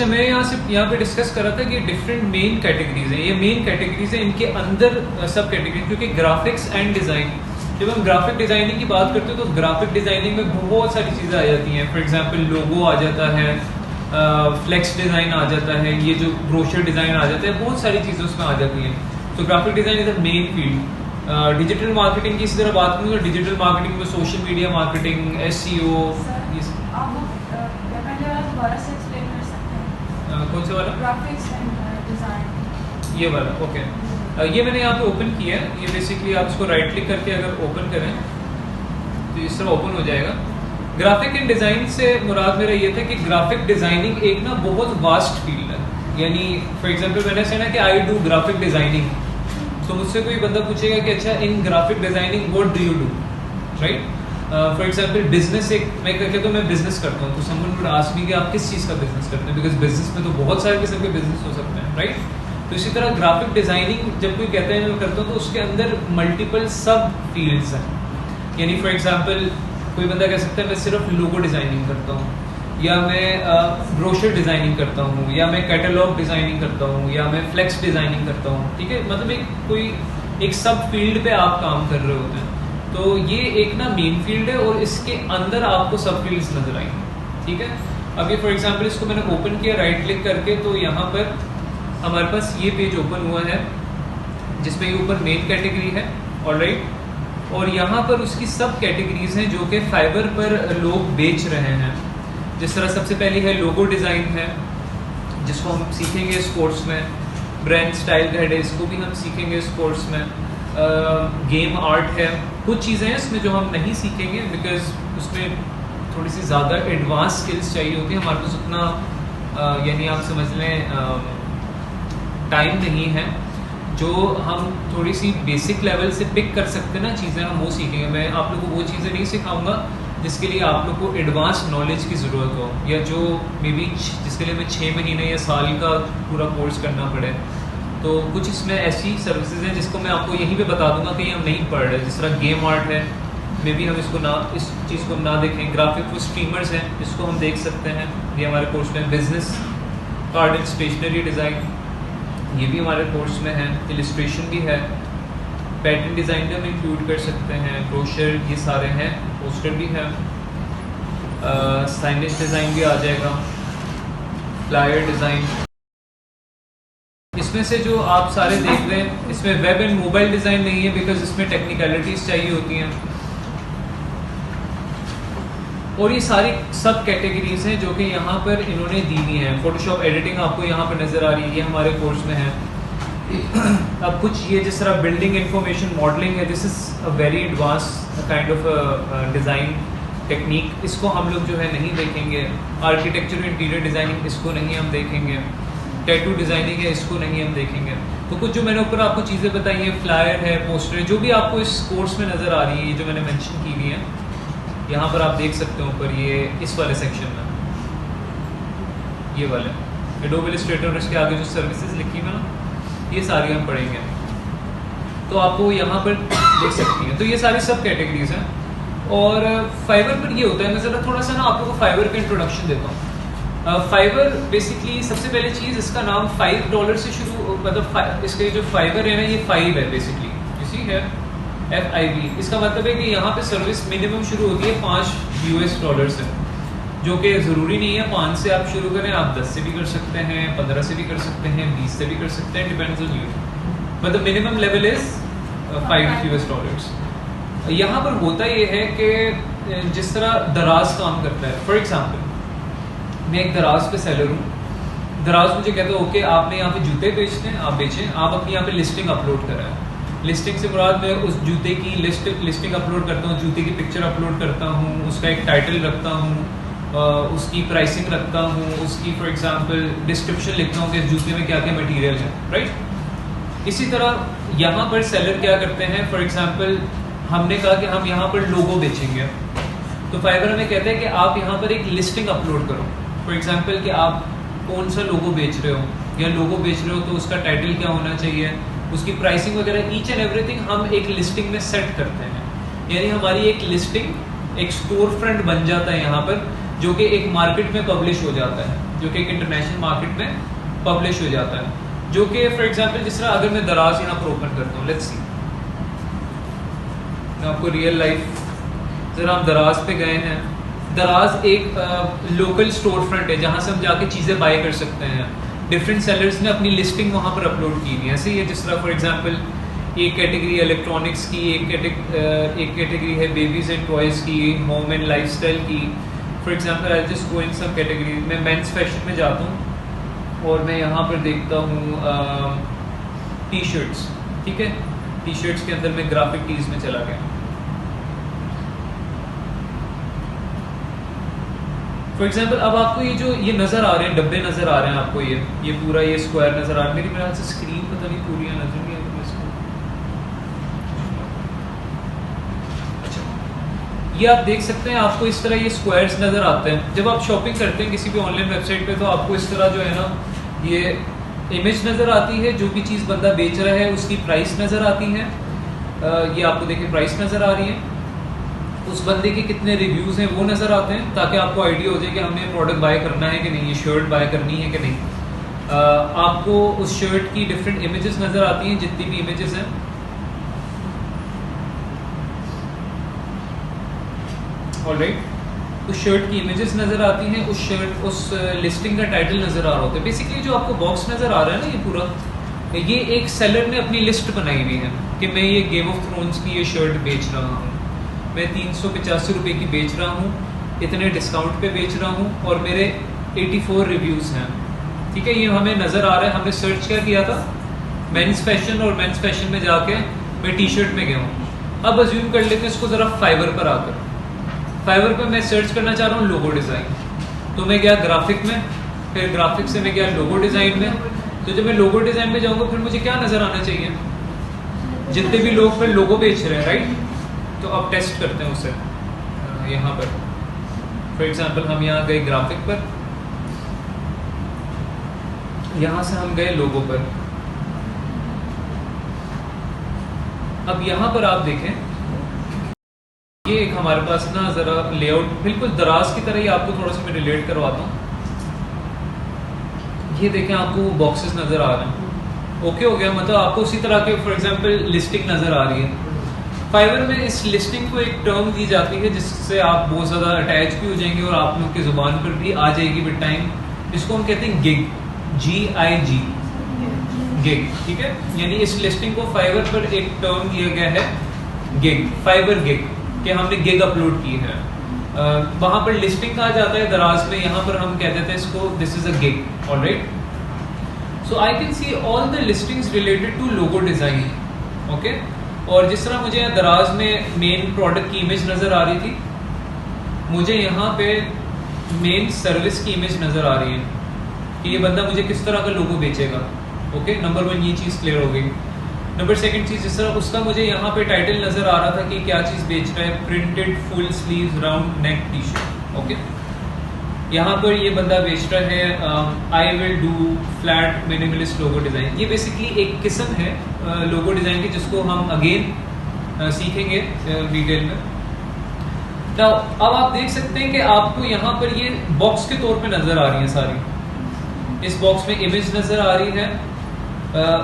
अच्छा, मैं यहाँ पे डिस्कस कर रहा था कि डिफरेंट मेन कैटेगरीज हैं, ये मेन कैटेगरीज हैं, इनके अंदर सब कैटेगरीज, क्योंकि ग्राफिक्स एंड डिज़ाइन, जब हम ग्राफिक डिज़ाइनिंग की बात करते हैं तो ग्राफिक डिज़ाइनिंग में बहुत सारी चीज़ें आ जाती हैं। फॉर एग्जांपल लोगो आ जाता है, फ्लेक्स डिज़ाइन आ जाता है, ये जो ब्रोशर डिज़ाइन आ जाता है, बहुत सारी चीज़ें उसमें आ जाती हैं। तो graphic design is a main field. Digital marketing की इसी तरह बात करूँ तो डिजिटल मार्केटिंग में सोशल मीडिया मार्केटिंग, SEO, कौन से वाला? ग्राफिक्स एंड डिजाइन, ये वाला, ओके। ये मैंने यहाँ पे ओपन किया है। ये बेसिकली आप इसको राइट क्लिक करके अगर ओपन करें तो इस तरह ओपन हो जाएगा। ग्राफिक एंड डिज़ाइन से मुराद मेरा ये था कि ग्राफिक डिज़ाइनिंग एक ना बहुत वास्ट फील्ड है। यानी फॉर एग्जांपल मैंने सुना कि आई डू ग्राफिक डिज़ाइनिंग, तो मुझसे कोई बंदा पूछेगा कि अच्छा in graphic designing what do you do, right? For example business, एक मैं कहता हूँ मैं बिजनेस करता हूँ, तो समवन वुड आस्क मी कि आप किस चीज़ का बिजनेस करते हैं, बिकॉज बिजनेस में तो बहुत सारे किस्म के बिजनेस हो सकते हैं, राइट? तो इसी तरह ग्राफिक डिज़ाइनिंग जब कोई कहता है मैं करता हूँ तो उसके अंदर मल्टीपल सब फील्ड्स हैं। यानी फॉर एग्जांपल कोई बंदा कह सकता है मैं सिर्फ लोगो डिज़ाइनिंग करता हूँ, या मैं ब्रोशर डिज़ाइनिंग करता हूँ, या मैं कैटलॉग डिज़ाइनिंग करता हूँ, या मैं फ्लेक्स डिज़ाइनिंग करता हूँ, ठीक है? मतलब एक सब फील्ड पे आप काम कर रहे होते हैं। तो ये एक ना मेन फील्ड है और इसके अंदर आपको सब फील्ड्स नजर आएंगे, ठीक है? अब ये फॉर एग्जांपल इसको मैंने ओपन किया राइट क्लिक करके, तो यहाँ पर हमारे पास ये पेज ओपन हुआ है जिसमें ये ऊपर मेन कैटेगरी है, ऑलराइट, और यहाँ पर उसकी सब कैटेगरीज हैं जो कि फाइबर पर लोग बेच रहे हैं। जिस तरह सबसे पहली है लोगो डिज़ाइन है, जिसको हम सीखेंगे इस कोर्स में। ब्रांड स्टाइल गाइड है, इसको भी हम सीखेंगे इस कोर्स में। गेम आर्ट है, कुछ चीज़ें हैं इसमें जो हम नहीं सीखेंगे बिकॉज उसमें थोड़ी सी ज़्यादा एडवांस स्किल्स चाहिए होती है, हमारे पास उतना यानी आप समझ लें टाइम नहीं है जो हम थोड़ी सी बेसिक लेवल से पिक कर सकते हैं ना चीज़ें, हम वो सीखेंगे। मैं आप लोगों को वो चीज़ें नहीं सिखाऊंगा जिसके लिए आप लोग को एडवांस नॉलेज की ज़रूरत हो, या जो मे बी जिसके लिए मैं 6 महीने या साल का पूरा कोर्स करना पड़े। तो कुछ इसमें ऐसी सर्विसेज हैं जिसको मैं आपको यहीं पे बता दूंगा कि हम नहीं पढ़ रहे। जिस तरह गेम आर्ट है, मे बी हम इसको ना, इस चीज़ को ना देखें। ग्राफिक वो स्ट्रीमर्स हैं, इसको हम देख सकते हैं, ये हमारे कोर्स में। Business card and stationery design, ये भी हमारे कोर्स में है। इलिस्ट्रेशन भी है, पैटर्न डिज़ाइन भी हम इंक्लूड कर सकते हैं, ब्रोशर, ये सारे हैं, पोस्टर भी है, साइनेज डिज़ाइन भी आ जाएगा, फ्लायर डिज़ाइन। इसमें से जो आप सारे देख रहे हैं इसमें वेब एंड मोबाइल डिज़ाइन नहीं है बिकॉज इसमें टेक्निकलिटीज़ चाहिए होती हैं। और ये सारी सब कैटेगरीज हैं जो कि यहाँ पर इन्होंने दी हुई हैं। फोटोशॉप एडिटिंग आपको यहाँ पर नज़र आ रही है, ये हमारे कोर्स में है। अब कुछ ये जिस तरह बिल्डिंग इंफॉर्मेशन मॉडलिंग है, this is a very advance kind of design technique, इसको हम लोग जो है नहीं देखेंगे। आर्किटेक्चर इंटीरियर डिज़ाइनिंग, इसको नहीं हम देखेंगे। टैटू डिज़ाइनिंग है, इसको नहीं हम देखेंगे। तो कुछ जो मैंने ऊपर आपको चीज़ें बताई हैं, फ्लायर है, पोस्टर है, जो भी आपको इस कोर्स में नज़र आ रही है, ये जो मैंने मेंशन की हुई है यहाँ पर आप देख सकते हो ऊपर, ये इस वाले सेक्शन में, ये वाले एडोब इलस्ट्रेटर और इसके आगे जो सर्विसेज लिखी है ना, ये सारी हम पढ़ेंगे, तो आपको यहाँ पर देख सकती हैं। तो ये सारी सब कैटेगरीज हैं। और फाइबर पर ये होता है, मैं ज़रा थोड़ा सा ना आप लोगों को फाइबर का इंट्रोडक्शन देता हूँ। फाइबर बेसिकली सबसे पहले चीज़, इसका नाम $5 से शुरू, मतलब इसके जो फाइबर है ना, ये 5 है बेसिकली, इसी है FIB। इसका मतलब है कि यहाँ पे सर्विस मिनिमम शुरू होती है $5 से, जो कि ज़रूरी नहीं है 5 से आप शुरू करें, आप 10 से भी कर सकते हैं, 15 से भी कर सकते हैं, 20 से भी कर सकते हैं, depends on you, but the minimum level is $5। यहाँ पर होता ये है कि जिस तरह दराज काम करता है, फॉर एग्जाम्पल मैं एक दराज पे सेलर हूँ, दराज मुझे कहता है ओके आपने यहाँ पे जूते बेचते हैं, आप बेचें, आप अपनी यहाँ पे लिस्टिंग अपलोड कराएं। लिस्टिंग से मुराद मैं उस जूते की लिस्टिंग अपलोड करता हूँ, जूते की पिक्चर अपलोड करता हूँ, उसका एक टाइटल रखता हूँ, उसकी प्राइसिंग रखता हूँ, उसकी फॉर एग्जांपल डिस्क्रिप्शन लिखता हूँ कि इस जूते में क्या क्या मटेरियल है, राइट। इसी तरह यहाँ पर सेलर क्या करते हैं, फॉर एग्जांपल हमने कहा कि हम यहाँ पर लोगो बेचेंगे, तो फाइबर हमें कहते हैं कि आप यहाँ पर एक लिस्टिंग अपलोड करो। फॉर एग्जांपल कि आप कौन सा लोगो बेच रहे हो, या लोगो बेच रहे हो तो उसका टाइटल क्या होना चाहिए, उसकी प्राइसिंग वगैरह, ईच एंड एवरीथिंग हम एक लिस्टिंग में सेट करते हैं। यानी हमारी एक लिस्टिंग एक स्टोर फ्रंट बन जाता है यहाँ पर, जो कि एक मार्केट में पब्लिश हो जाता है। जो कि एक इंटरनेशनल मार्केट में पब्लिश हो जाता है, जो कि फॉर एग्जांपल जिस तरह अगर मैं दराज यहाँ पर ओपन करता हूँ, लेट्स सी, मैं आपको रियल लाइफ, जरा हम दराज पे गए हैं। दराज एक लोकल स्टोर फ्रंट है जहाँ से हम जाके चीज़ें बाय कर सकते हैं। डिफरेंट सेलर्स ने अपनी लिस्टिंग वहाँ पर अपलोड की हुई है। ऐसे ही है जिस तरह फॉर एग्जांपल एक कैटेगरी इलेक्ट्रॉनिक्स की, एक कैटेगरी है बेबीज एंड टॉयज़ की, होम एंड लाइफस्टाइल की। For example I just go in some category, मैं मेंस फैशन में जाता हूँ और मैं यहाँ पर देखता हूँ टी शर्ट्स, ठीक है। टी शर्ट्स के अंदर मैं ग्राफिक टीज में चला गया। फॉर एग्जाम्पल अब आपको ये नजर आ रहे हैं, डब्बे नजर आ रहे हैं आपको, ये पूरा ये स्क्वायर नजर आ रहा है। मेरी ख्याल से स्क्रीन पता नहीं पूरी है, नजर नहीं आ रही इसको। अच्छा, ये आप देख सकते हैं, आपको इस तरह ये स्क्वायर्स नजर आते हैं। जब आप शॉपिंग करते हैं किसी भी ऑनलाइन वेबसाइट पे, तो आपको इस तरह जो है ना, ये इमेज नजर आती है, जो भी चीज़ बंदा बेच रहा है उसकी प्राइस नजर आती है। ये आपको देखिए प्राइस नजर आ रही है, उस बंदे के कितने रिव्यूज़ हैं वो नज़र आते हैं, ताकि आपको आइडिया हो जाए कि हमने प्रोडक्ट बाय करना है कि नहीं, ये शर्ट बाय करनी है कि नहीं। आपको उस शर्ट की डिफरेंट इमेजेस नज़र आती हैं, जितनी भी इमेजेस हैं। ऑलराइट, उस शर्ट की इमेजेस नज़र आती हैं, उस लिस्टिंग का टाइटल नज़र आ रहा होता है। बेसिकली जो आपको बॉक्स नज़र आ रहा है ना, ये पूरा, ये एक सेलर ने अपनी लिस्ट बनाई हुई है कि मैं ये गेम ऑफ थ्रोन्स की ये शर्ट बेच रहा हूँ, मैं 385 रुपये की बेच रहा हूँ, इतने डिस्काउंट पे बेच रहा हूँ, और मेरे 84 रिव्यूज़ हैं, ठीक है। ये हमें नज़र आ रहा है। हमने सर्च क्या किया था, मेंस फैशन, और मेंस फैशन में जाके मैं टी शर्ट में गया हूँ। अब अज्यूम कर लेते हैं इसको ज़रा फाइवर पर आकर, फाइवर पर मैं सर्च करना चाह रहा हूँ लोगो डिज़ाइन, तो मैं गया ग्राफिक में, फिर ग्राफिक से मैं गया लोगो डिज़ाइन में। तो जब मैं लोगो डिज़ाइन में जाऊँगा फिर मुझे क्या नज़र आना चाहिए, जितने भी लोग फिर लोगो बेच रहे हैं, राइट। तो अब टेस्ट करते हैं उसे यहाँ पर। फॉर एग्जांपल हम यहाँ गए ग्राफिक पर, यहाँ से हम गए लोगो पर। अब यहाँ पर आप देखें, ये एक हमारे पास ना ज़रा लेआउट बिल्कुल दराज की तरह ही, आपको थोड़ा सा मैं रिलेट करवाता हूँ। ये देखें, आपको बॉक्सेस नज़र आ रहे हैं, ओके हो गया। मतलब आपको उसी तरह के फॉर एग्जांपल लिस्टिंग नज़र आ रही है। फाइवर में इस लिस्टिंग को एक टर्म दी जाती है जिससे आप बहुत ज़्यादा अटैच भी हो जाएंगे और आप लोग की ज़ुबान पर भी आ जाएगी विद टाइम, जिसको हम कहते हैं गिग, GIG, गिग, ठीक है। यानी इस लिस्टिंग को फाइवर पर एक टर्म दिया गया है, गिग, फाइवर गिग, कि हमने गिग अपलोड की है। वहाँ पर लिस्टिंग कहा जाता है दराज में, यहाँ पर हम कह देते हैं इसको this is a gig, alright. So I can see all the listings related to logo design, okay. और जिस तरह मुझे यहाँ दराज में मेन प्रोडक्ट की इमेज नज़र आ रही थी, मुझे यहाँ पे मेन सर्विस की इमेज नज़र आ रही है कि ये बंदा मुझे किस तरह का लोगो बेचेगा, ओके। नंबर 1 ये चीज़ क्लियर हो गई। नंबर 2 चीज़, जिस तरह उसका मुझे यहाँ पे टाइटल नज़र आ रहा था कि क्या चीज़ बेच रहा है, printed full sleeve round neck T shirt, okay. यहाँ पर ये बंदा बेच रहा है I will do flat minimalist logo design. ये बेसिकली एक किस्म है लोगो डिज़ाइन की, जिसको हम अगेन सीखेंगे डिटेल में। तो अब आप देख सकते हैं कि आपको यहाँ पर ये बॉक्स के तौर पे नज़र आ रही है सारी। इस बॉक्स में इमेज नज़र आ रही है,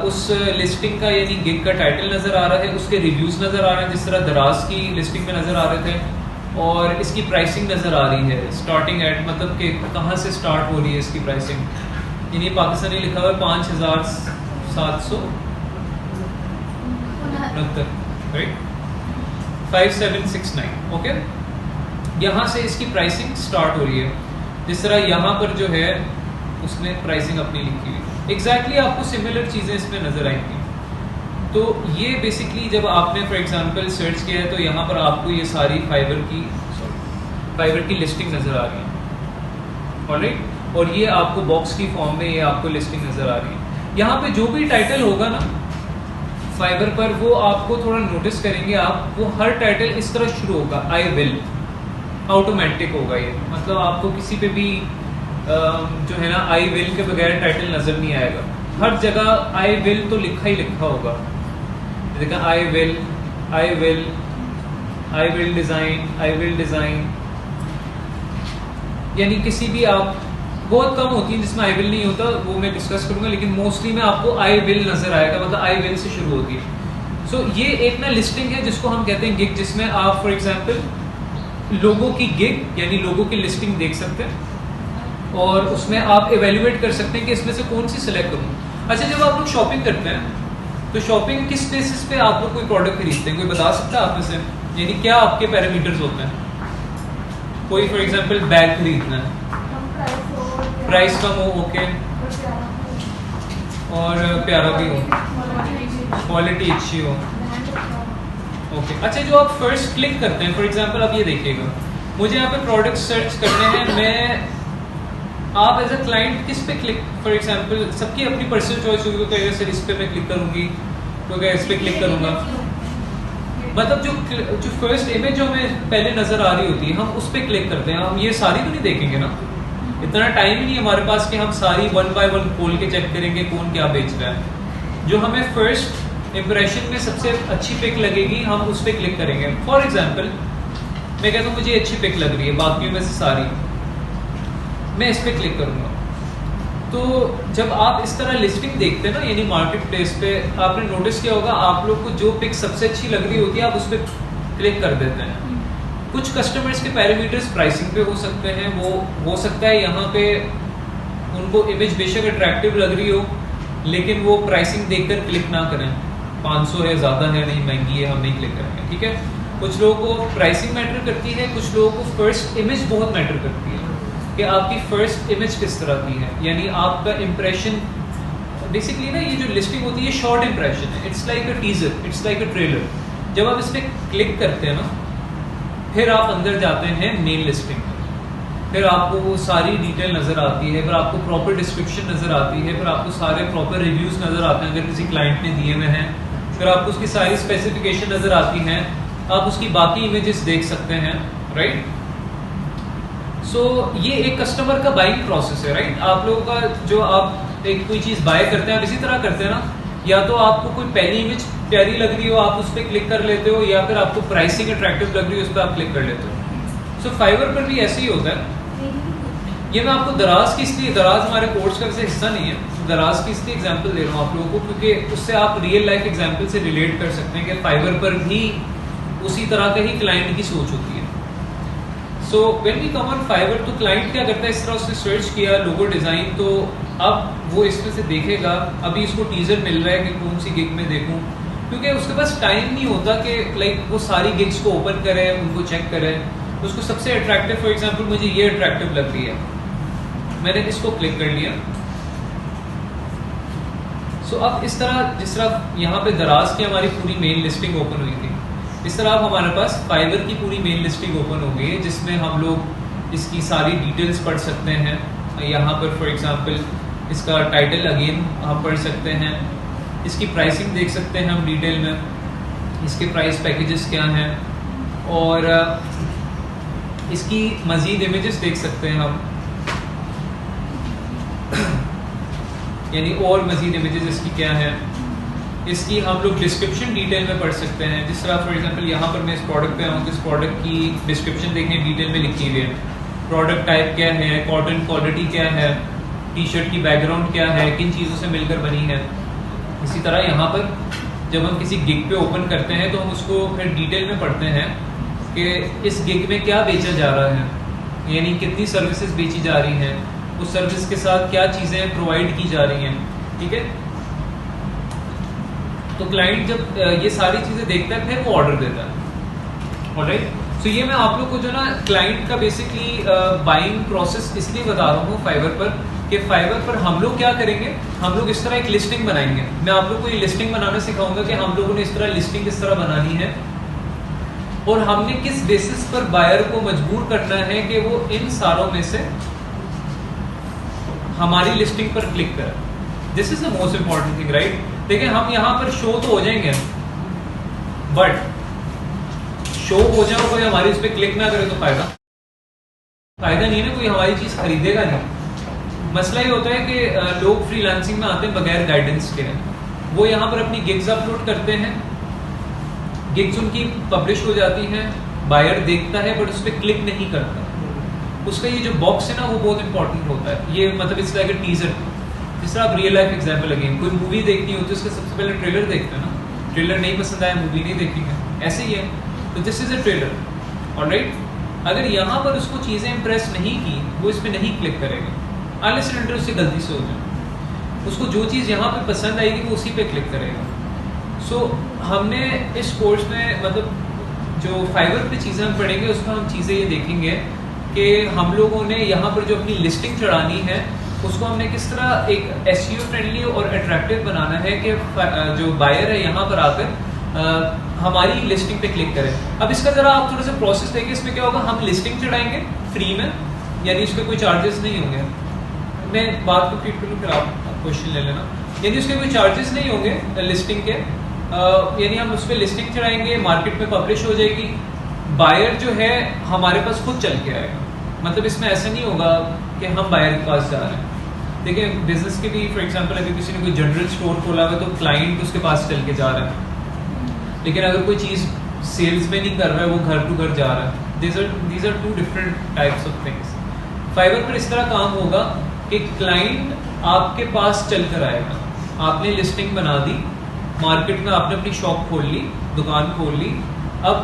उस लिस्टिंग का यानी गिग का टाइटल नज़र आ रहा है, उसके रिव्यूज़ नज़र आ रहे हैं जिस तरह दराज की लिस्टिंग में नज़र आ रहे थे, और इसकी प्राइसिंग नज़र आ रही है, स्टार्टिंग एट, मतलब कि कहाँ से स्टार्ट हो रही है इसकी प्राइसिंग। यानी पाकिस्तानी लिखा हुआ है 5,769, राइट, 5769, ओके। यहाँ से इसकी प्राइसिंग स्टार्ट हो रही है। जिस तरह यहाँ पर जो है उसने प्राइसिंग अपनी लिखी हुई, एग्जैक्टली आपको सिमिलर चीज़ें इसमें नज़र आएंगी। तो ये बेसिकली जब आपने फॉर एग्जांपल सर्च किया है, तो यहाँ पर आपको ये सारी फाइबर की लिस्टिंग नज़र आ रही है, ऑलराइट। और ये आपको बॉक्स की फॉर्म में ये आपको लिस्टिंग नज़र आ रही है। यहाँ पे जो भी टाइटल होगा ना फाइबर पर, वो आपको थोड़ा नोटिस करेंगे आप, वो हर टाइटल इस तरह शुरू होगा, आई विल, ऑटोमेटिक होगा ये। मतलब आपको किसी पे भी जो है ना आई विल के बगैर टाइटल नज़र नहीं आएगा। हर जगह आई विल तो लिखा ही लिखा होगा। देखा, आई विल डिज़ाइन, यानी किसी भी आप बहुत कम होती है जिसमें आई विल नहीं होता, वो मैं डिस्कस करूंगा, लेकिन मोस्टली में आपको आई विल नजर आएगा, मतलब आई विल से शुरू होती है। सो ये एक ना लिस्टिंग है जिसको हम कहते हैं गिग, जिसमें आप फॉर एग्जांपल लोगों की गिग यानी लोगों की लिस्टिंग देख सकते हैं और उसमें आप एवेल्युएट कर सकते हैं कि इसमें से कौन सी सिलेक्ट करूँ। अच्छा, जब आप लोग शॉपिंग करते हैं तो शॉपिंग किस बेसिस पे आप लोग कोई प्रोडक्ट खरीदते हैं, कोई बता सकता है आप में से? यानी क्या आपके पैरामीटर्स होते हैं? कोई फॉर एग्जांपल बैग खरीदना है, प्राइस कम हो, ओके, और प्यारा भी हो, क्वालिटी अच्छी हो, ओके। अच्छा, जो आप फर्स्ट क्लिक करते हैं, फॉर एग्जांपल आप ये देखिएगा, मुझे यहाँ पे प्रोडक्ट सर्च करने हैं, मैं आप एज अ क्लाइंट किस पे क्लिक, फॉर एग्जांपल सबकी अपनी पर्सनल चॉइस होगी, तो कहेगा सर इस पे मैं क्लिक करूँगी, तो क्या इस पे क्लिक करूँगा। मतलब जो फर्स्ट इमेज जो हमें पहले नजर आ रही होती है हम उस पर क्लिक करते हैं। हम ये सारी तो नहीं देखेंगे ना, इतना टाइम ही नहीं हमारे पास कि हम सारी वन बाय वन खोल के चेक करेंगे कौन क्या बेच रहा है। जो हमें फर्स्ट इंप्रेशन में सबसे अच्छी पिक लगेगी हम उस पर क्लिक करेंगे। फॉर एग्जाम्पल मैं कहता हूँ मुझे अच्छी पिक लग रही है बाकियों में से सारी, मैं इस पर क्लिक करूँगा। तो जब आप इस तरह लिस्टिंग देखते हैं ना, यानी मार्केट प्लेस पे, आपने नोटिस किया होगा आप लोग को जो पिक सबसे अच्छी लग रही होती है आप उस पर क्लिक कर देते हैं। कुछ कस्टमर्स के पैरामीटर्स प्राइसिंग पे हो सकते हैं, वो हो सकता है यहाँ पे उनको इमेज बेशक अट्रैक्टिव लग रही हो लेकिन वो प्राइसिंग देखकर क्लिक ना करें, 500 है, ज़्यादा है, नहीं महंगी है, हम नहीं क्लिक करेंगे, ठीक है। कुछ लोगों को प्राइसिंग मैटर करती है, कुछ लोगों को फर्स्ट इमेज बहुत मैटर करती है कि आपकी फर्स्ट इमेज किस तरह की है, यानी आपका इम्प्रेशन। बेसिकली ना ये जो लिस्टिंग होती है शॉर्ट इम्प्रेशन है, it's like a teaser, it's like a trailer. जब आप इस पर क्लिक करते हैं ना, फिर आप अंदर जाते हैं मेन लिस्टिंग में, फिर आपको वो सारी डिटेल नज़र आती है, फिर आपको प्रॉपर डिस्क्रिप्शन नज़र आती है, फिर आपको सारे प्रॉपर रिव्यूज़ नज़र आते हैं अगर किसी क्लाइंट ने दिए हुए हैं, फिर आपको उसकी सारी स्पेसिफिकेशन नज़र आती हैं, आप उसकी बाकी इमेजेस देख सकते हैं, राइट। सो ये एक कस्टमर का बाइंग प्रोसेस है, राइट। आप लोगों का जो आप एक कोई चीज़ बाय करते हैं आप इसी तरह करते हैं ना, या तो आपको कोई पहली इमेज प्यारी लग रही हो आप उस पर क्लिक कर लेते हो, या फिर आपको प्राइसिंग अट्रैक्टिव लग रही हो उस पर आप क्लिक कर लेते हो। सो फाइवर पर भी ऐसे ही होता है। ये मैं आपको दराज की इसलिए, दराज हमारे कोर्स का वैसे हिस्सा नहीं है, दराज की इसलिए एग्जांपल दे रहा हूँ आप लोगों को क्योंकि उससे आप रियल लाइफ एग्जांपल से रिलेट कर सकते हैं कि फाइवर पर भी उसी तरह का ही क्लाइंट की सोच होती है। So when we come on Fiverr तो क्लाइंट क्या करता है, इस तरह उसने सर्च किया लोगो डिज़ाइन, तो अब वो इसमें से देखेगा, अभी इसको टीजर मिल रहा है कि कौन सी गिग में देखूँ, क्योंकि उसके पास टाइम नहीं होता कि लाइक वो सारी गिग्स को ओपन करे, उनको चेक करे। उसको सबसे अट्रैक्टिव, फॉर एग्जांपल मुझे ये अट्रैक्टिव लग रही है, मैंने इसको क्लिक कर लिया। सो अब इस तरह जिस तरह यहाँ पे दराज की हमारी पूरी मेन लिस्टिंग ओपन हुई थी, इस तरह अब हमारे पास फाइवर की पूरी मेन लिस्टिंग ओपन हो गई है जिसमें हम लोग इसकी सारी डिटेल्स पढ़ सकते हैं। यहाँ पर फॉर एग्जांपल इसका टाइटल अगेन आप पढ़ सकते हैं, इसकी प्राइसिंग देख सकते हैं हम डिटेल में, इसके प्राइस पैकेजेस क्या हैं, और इसकी मज़ीद इमेजेस देख सकते हैं हम, यानी और मज़ीद इमेजेस इसकी क्या है। इसकी हम लोग डिस्क्रिप्शन डिटेल में पढ़ सकते हैं, जिस तरह फॉर एग्जांपल यहाँ पर मैं इस प्रोडक्ट पे आऊँ तो इस प्रोडक्ट की डिस्क्रिप्शन देखें, डिटेल में लिखी हुई है, प्रोडक्ट टाइप क्या है, कॉटन क्वालिटी क्या है, टी शर्ट की बैकग्राउंड क्या है, किन चीज़ों से मिलकर बनी है। इसी तरह यहाँ पर जब हम किसी गिग पे ओपन करते हैं तो हम उसको फिर डिटेल में पढ़ते हैं कि इस गिग में क्या बेचा जा रहा है, यानी कितनी सर्विसेज बेची जा रही हैं, उस सर्विस के साथ क्या चीज़ें प्रोवाइड की जा रही हैं, ठीक है। तो क्लाइंट जब ये सारी चीज़ें देखता है फिर वो ऑर्डर देता है, ऑलराइट। सो ये मैं आप लोग को जो ना क्लाइंट का बेसिकली बाइंग प्रोसेस इसलिए बता रहा हूँ फाइवर पर कि फाइवर पर हम लोग क्या करेंगे, हम लोग इस तरह एक लिस्टिंग बनाएंगे। मैं आप लोग को ये लिस्टिंग बनाना सिखाऊंगा कि हम लोगों ने इस तरह लिस्टिंग किस तरह बनानी है और हमने किस बेसिस पर बायर को मजबूर करना है कि वो इन सारों में से हमारी लिस्टिंग पर क्लिक करें। This is the most important thing, right. देखिए हम यहाँ पर शो तो हो जाएंगे, बट शो हो जाओ कोई हमारी उस पर क्लिक ना करे तो फायदा नहीं है ना, कोई हमारी चीज खरीदेगा नहीं। मसला ये होता है कि लोग फ्रीलांसिंग में आते हैं बगैर गाइडेंस के, वो यहाँ पर अपनी गिग्स अपलोड करते हैं, गिग्स उनकी पब्लिश हो जाती हैं, बायर देखता है बट उस पर क्लिक नहीं करता। उसका ये जो बॉक्स है ना वो बहुत इंपॉर्टेंट होता है। ये मतलब इट्स लाइक अ टीजर। जिस तरह आप रियल लाइफ एग्जाम्पल अगेन कोई मूवी देखनी होती है उसका सबसे पहले ट्रेलर देखते हैं ना, ट्रेलर नहीं पसंद आया मूवी नहीं देखेंगे, ऐसे ही है। तो this is a trailer, alright. अगर यहाँ पर उसको चीज़ें इंप्रेस नहीं की वो इस पर नहीं क्लिक करेगा, अनलेस एंड अनटिल उससे गलती से हो जाए। उसको जो चीज़ यहाँ पे पसंद आएगी वो उसी पे क्लिक करेगा। सो हमने इस कोर्स में मतलब जो फाइवर पे चीज़ें हम पढ़ेंगे उसमें हम चीज़ें ये देखेंगे कि हम लोगों ने यहाँ पर जो अपनी लिस्टिंग चढ़ानी है उसको हमने किस तरह एक एसईओ फ्रेंडली और अट्रैक्टिव बनाना है कि जो बायर है यहाँ पर आकर हमारी लिस्टिंग पे क्लिक करें। अब इसका ज़रा आप थोड़ा सा प्रोसेस देखें। इसमें क्या होगा, हम लिस्टिंग चढ़ाएंगे फ्री में, यानी उसके कोई चार्जेस नहीं होंगे। मैं बात को रिपीट करूँ फिर आप क्वेश्चन ले लेना। यानी उसके कोई चार्जेस नहीं होंगे लिस्टिंग के, यानी हम उस पर लिस्टिंग चढ़ाएंगे, मार्केट में पब्लिश हो जाएगी, बायर जो है हमारे पास खुद चल के आएगा। मतलब इसमें ऐसा नहीं होगा कि हम बायर के पास जा रहे हैं। देखिए बिजनेस के भी फॉर एग्जांपल अभी किसी ने कोई जनरल स्टोर खोला हुआ है तो क्लाइंट उसके पास चल के जा रहा है, लेकिन अगर कोई चीज़ सेल्स में नहीं कर रहा है वो घर टू घर जा रहा है। These are two different types of things. Fiverr पर इस तरह काम होगा कि क्लाइंट आपके पास चल कर आएगा। आपने लिस्टिंग बना दी, मार्केट में आपने अपनी शॉप खोल ली, दुकान खोल ली। अब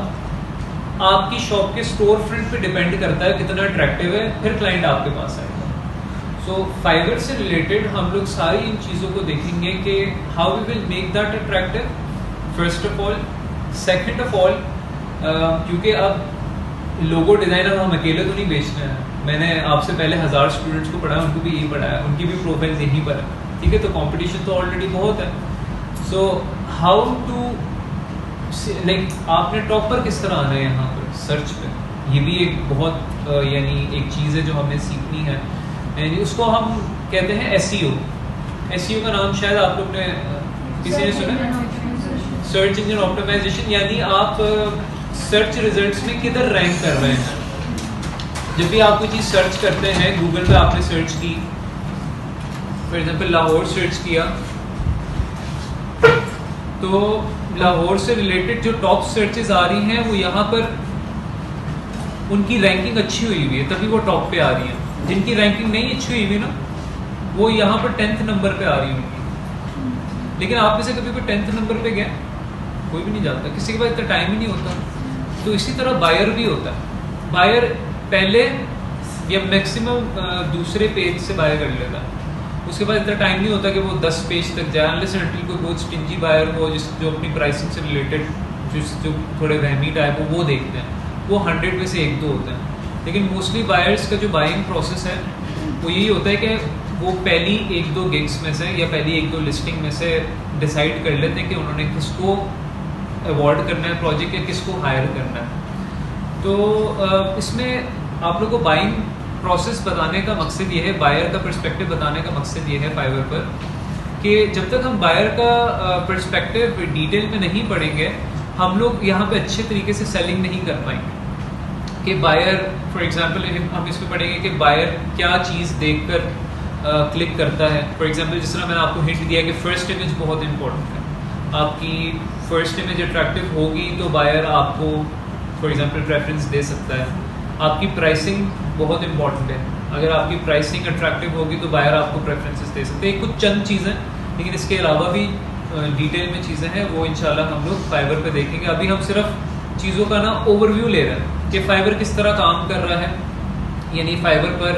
आपकी शॉप के स्टोर फ्रंट पे डिपेंड करता है कितना अट्रैक्टिव है, फिर क्लाइंट आपके पास आएगा। सो फाइवर से रिलेटेड हम लोग सारी इन चीज़ों को देखेंगे कि how we will make that attractive first of all. Second of all, क्योंकि अब लोगो डिज़ाइनर हम अकेले तो नहीं बेचना है। मैंने आपसे पहले 1000 स्टूडेंट्स को पढ़ाया, उनको भी यही पढ़ाया, उनकी भी प्रोफाइल यहीं पर है, ठीक है। तो कंपटीशन तो ऑलरेडी बहुत है। सो हाउ टू लाइक आपने टॉप पर किस तरह आना है यहाँ पर सर्च पे, ये भी एक बहुत यानी एक चीज़ है जो हमें सीखनी है। यानी उसको हम कहते हैं एसईओ। एसईओ का नाम शायद आप लोग ने किसी ने सुना, सर्च इंजन ऑप्टिमाइजेशन। यानी आप सर्च रिजल्ट्स में किधर रैंक कर रहे हैं। जब भी आप कोई चीज़ सर्च करते हैं, गूगल पे आपने सर्च की, फॉर एग्जांपल लाहौर सर्च किया, तो लाहौर से रिलेटेड जो टॉप सर्चेज आ रही हैं वो यहाँ पर उनकी रैंकिंग अच्छी हुई है, तभी वो टॉप पे आ रही है। जिनकी रैंकिंग नहीं अच्छी हुई ना वो यहाँ पर 10th नंबर पे आ रही होगी। लेकिन आप में से कभी कोई 10th नंबर पे गया? कोई भी नहीं जाता, किसी के पास इतना टाइम ही नहीं होता। तो इसी तरह बायर भी होता है। बायर पहले या मैक्सिमम दूसरे पेज से बाय कर लेता है, उसके बाद इतना टाइम नहीं होता कि वो 10 पेज तक जाए, अनलेस एंड कोई बहुत स्टिंजी बायर हो जो अपनी प्राइसिंग से रिलेटेड जो थोड़े वहमी टाइप हो वो देखते हैं, वो 100 में से 1-2 होते हैं। लेकिन मोस्टली बायर्स का जो बाइंग प्रोसेस है वो यही होता है कि वो पहली 1-2 गिग्स में से या पहली 1-2 लिस्टिंग में से डिसाइड कर लेते हैं कि उन्होंने किसको अवॉर्ड करना है प्रोजेक्ट या किसको हायर करना है। तो इसमें आप लोग को बाइंग प्रोसेस बताने का मकसद ये है, बायर का पर्सपेक्टिव बताने का मकसद ये है फाइवर पर, कि जब तक हम बायर का पर्सपेक्टिव डिटेल में नहीं पढ़ेंगे हम लोग यहाँ पे अच्छे तरीके से सेलिंग नहीं कर पाएंगे। कि बायर फॉर एग्जांपल हम इसमें पढ़ेंगे कि बायर क्या चीज़ देखकर क्लिक करता है। फॉर एग्जांपल जिस तरह मैंने आपको हिंट दिया कि फर्स्ट इमेज बहुत इंपॉर्टेंट है। आपकी फर्स्ट इमेज अट्रैक्टिव होगी तो बायर आपको फॉर एग्जांपल प्रेफरेंस दे सकता है। आपकी प्राइसिंग बहुत इंपॉर्टेंट है, अगर आपकी प्राइसिंग अट्रैक्टिव होगी तो बायर आपको प्रेफरेंसेस दे सकते हैं। कुछ चंद चीज़ें, लेकिन इसके अलावा भी डिटेल में चीज़ें हैं, वो इंशाल्लाह हम लोग फाइवर पे देखेंगे। अभी हम सिर्फ चीज़ों का ना ओवरव्यू ले रहे हैं कि फाइवर किस तरह काम कर रहा है। यानी फाइवर पर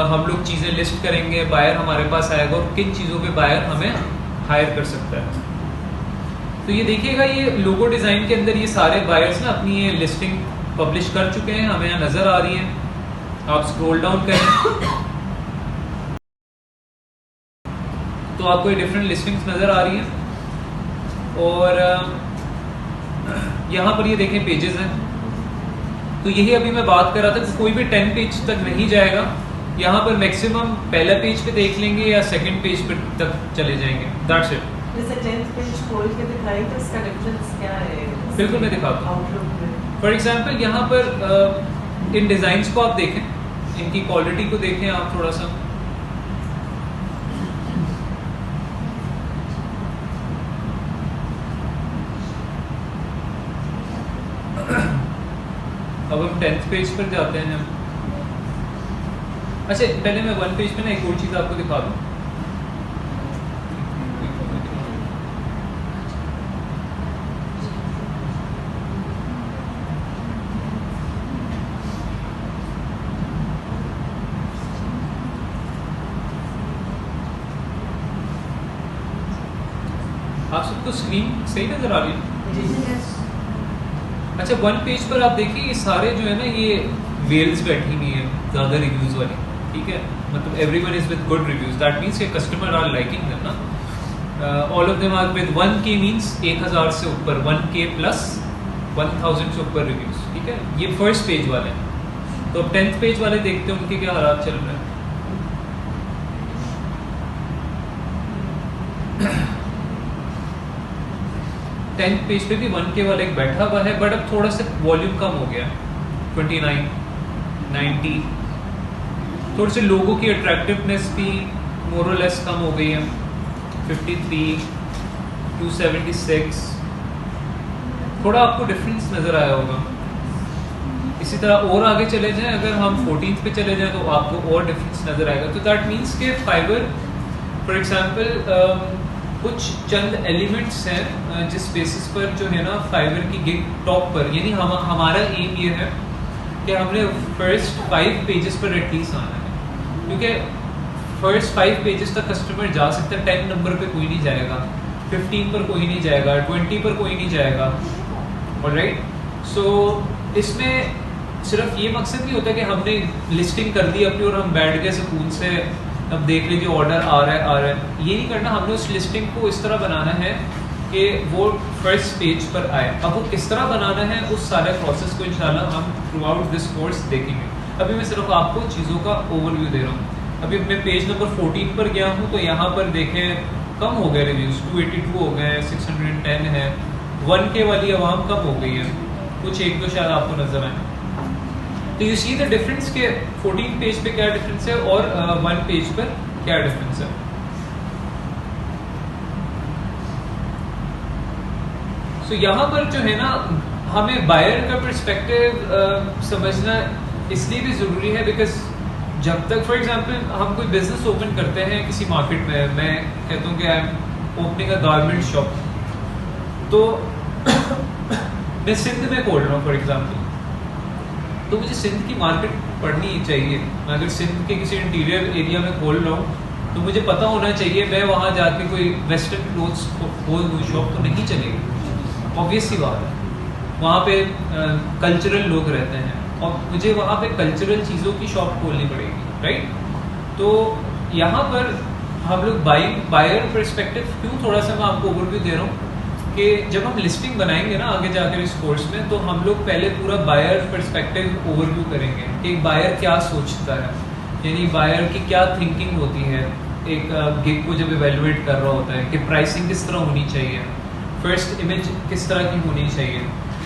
हम लोग चीज़ें लिस्ट करेंगे, बायर हमारे पास आएगा और किन चीज़ों पे बायर हमें हायर कर सकता है। तो ये देखिएगा, ये लोगो डिज़ाइन के अंदर ये सारे बायर्स ना अपनी ये लिस्टिंग पब्लिश कर चुके हैं, हमें यहाँ नज़र आ रही है। आप स्क्रॉल डाउन करें तो आपको ये डिफरेंट लिस्टिंग्स नज़र आ रही हैं। और यहाँ पर ये देखें पेजेस हैं। तो यही अभी मैं बात कर रहा था कि कोई भी 10 पेज तक नहीं जाएगा, यहाँ पर मैक्सिमम पहला पेज पे देख लेंगे या सेकंड पेज पे तक चले जाएंगे। That's it. जैसे 10th पेज खोल के दिखाई तो इसका डिफरेंस क्या है? बिल्कुल मैं दिखाता हूँ। आउटलुक में फॉर एग्जांपल यहाँ पर इन डिज़ाइंस को आप देखें, इनकी क्वालिटी को देखें आप थोड़ा सा। अब हम 10th पेज पर जाते हैं। अच्छा पहले मैं वन पेज पे ना एक और चीज़ आपको दिखा दूँ। आप सबको स्क्रीन सही नजर आ रही है? अच्छा वन पेज पर आप देखिए ये सारे जो है ना ये वेल्स बैठी हुई है ज़्यादा रिव्यूज़ वाली, ठीक है, मतलब everyone is with good reviews, that means के कस्टमर आर लाइकिंग देम ना। All of them are with 1K means 1000 से ऊपर, 1K प्लस 1000 से ऊपर रिव्यूज, ठीक है, ये फर्स्ट पेज वाले हैं। तो अब 10th पेज वाले देखते हैं उनके क्या हालात चल रहे हैं। 10th पेज पे भी 1K वाला एक बैठा हुआ है, बट अब थोड़ा सा वॉल्यूम कम हो गया, 29, 90, थोड़े से लोगों की अट्रैक्टिवनेस भी मोर और लेस कम हो गई है, 53, 276, थोड़ा आपको डिफरेंस नज़र आया होगा। इसी तरह और आगे चले जाएं, अगर हम 14th पे चले जाएं तो आपको और डिफरेंस नज़र आएगा। तो दैट मीन्स के फाइबर फॉर एग्जांपल कुछ चंद एलिमेंट्स हैं जिस बेसिस पर जो है ना फाइबर की गिग टॉप पर, यानी हमारा एम ये है कि हमने फर्स्ट 5 पेजेस पर एटलीस्ट आना है, क्योंकि फर्स्ट 5 पेजेस तक कस्टमर जा सकता है, 10 नंबर पे कोई नहीं जाएगा, 15 पर कोई नहीं जाएगा, 20 पर कोई नहीं जाएगा, ऑलराइट। सो इसमें सिर्फ ये मकसद नहीं होता कि हमने लिस्टिंग कर दी अपनी और हम बैठ गए सुकून से अब देख लीजिए ऑर्डर आ रहा है, ये नहीं करना। हमने उस लिस्टिंग को इस तरह बनाना है कि वो फर्स्ट पेज पर आए। अब वो किस तरह बनाना है उस सारे प्रोसेस को इंशाल्लाह हम थ्रू आउट दिस कोर्स देखेंगे। अभी मैं सिर्फ आपको चीज़ों का ओवरव्यू दे रहा हूँ। अभी मैं पेज नंबर 14 पर गया हूँ, तो यहाँ पर देखें कम हो गए रिव्यूज़, 282 हो गए, 610 है, 1K वाली आवाम कम हो गई है, कुछ एक दो शायद आपको नजर आए। तो यू सी द डिफरेंस के 14 पेज पे क्या डिफरेंस है और 1 पेज पर क्या डिफरेंस है। सो यहाँ पर जो है ना हमें बायर का पर्सपेक्टिव समझना इसलिए भी ज़रूरी है बिकॉज जब तक फॉर एग्जांपल हम कोई बिजनेस ओपन करते हैं किसी मार्केट में, मैं कहता हूँ कि I am opening a garment shop, तो मैं सिंध में खोल रहा हूँ फॉर एग्जांपल, तो मुझे सिंध की मार्केट पढ़नी चाहिए। मैं अगर सिंध के किसी इंटीरियर एरिया में खोल रहा हूँ तो मुझे पता होना चाहिए मैं वहाँ जाके कोई वेस्टर्न क्लोथ्स खोल दूँ शॉप तो नहीं चलेगी, ऑब्वियस सी बात है। वहाँ पे कल्चरल लोग रहते हैं और मुझे वहाँ पे कल्चरल चीज़ों की शॉप खोलनी पड़ेगी, राइट। तो यहाँ पर हम लोग बायर पर्सपेक्टिव क्यों थोड़ा सा मैं आपको ओवरव्यू दे रहा हूँ कि जब हम लिस्टिंग बनाएंगे ना आगे जाकर इस कोर्स में, तो हम लोग पहले पूरा बायर पर्सपेक्टिव ओवरव्यू करेंगे कि एक बायर क्या सोचता है, यानी बायर की क्या थिंकिंग होती है एक गिग को जब इवेलुएट कर रहा होता है, कि प्राइसिंग किस तरह होनी चाहिए, फर्स्ट इमेज किस तरह की होनी चाहिए।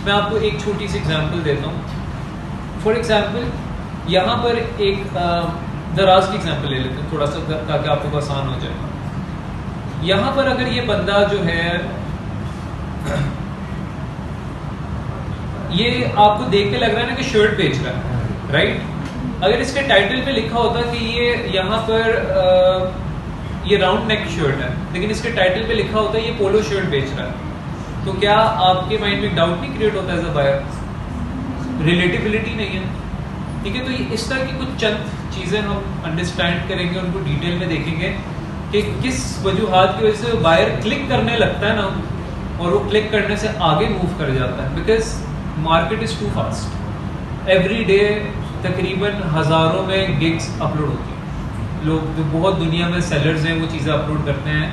मैं आपको एक छोटी सी एग्जांपल देता हूँ। फॉर एग्जांपल यहाँ पर एक दराज की एग्जांपल ले लेते हैं थोड़ा सा ताकि आपको आसान हो जाए। यहाँ पर अगर ये बंदा जो है ये आपको देख के लग रहा है ना कि शर्ट बेच रहा है, राइट। अगर इसके टाइटल पे लिखा होता कि ये यहाँ पर ये राउंड नेक शर्ट है, लेकिन इसके टाइटल पे लिखा होता है ये पोलो शर्ट बेच रहा है, तो क्या आपके माइंड में डाउट नहीं क्रिएट होता एज अ बायर? रिलेटिबिलिटी नहीं है, ठीक है। तो ये इस तरह की कुछ चंद चीज़ें हम अंडरस्टैंड करेंगे, उनको डिटेल में देखेंगे कि किस वजूहात की वजह से बायर क्लिक करने लगता है ना, और वो क्लिक करने से आगे मूव कर जाता है, because market is too fast. Every day तकरीबन हज़ारों में गिग्स अपलोड होती हैं, लोग जो बहुत दुनिया में सेलर्स हैं वो चीज़ें अपलोड करते हैं।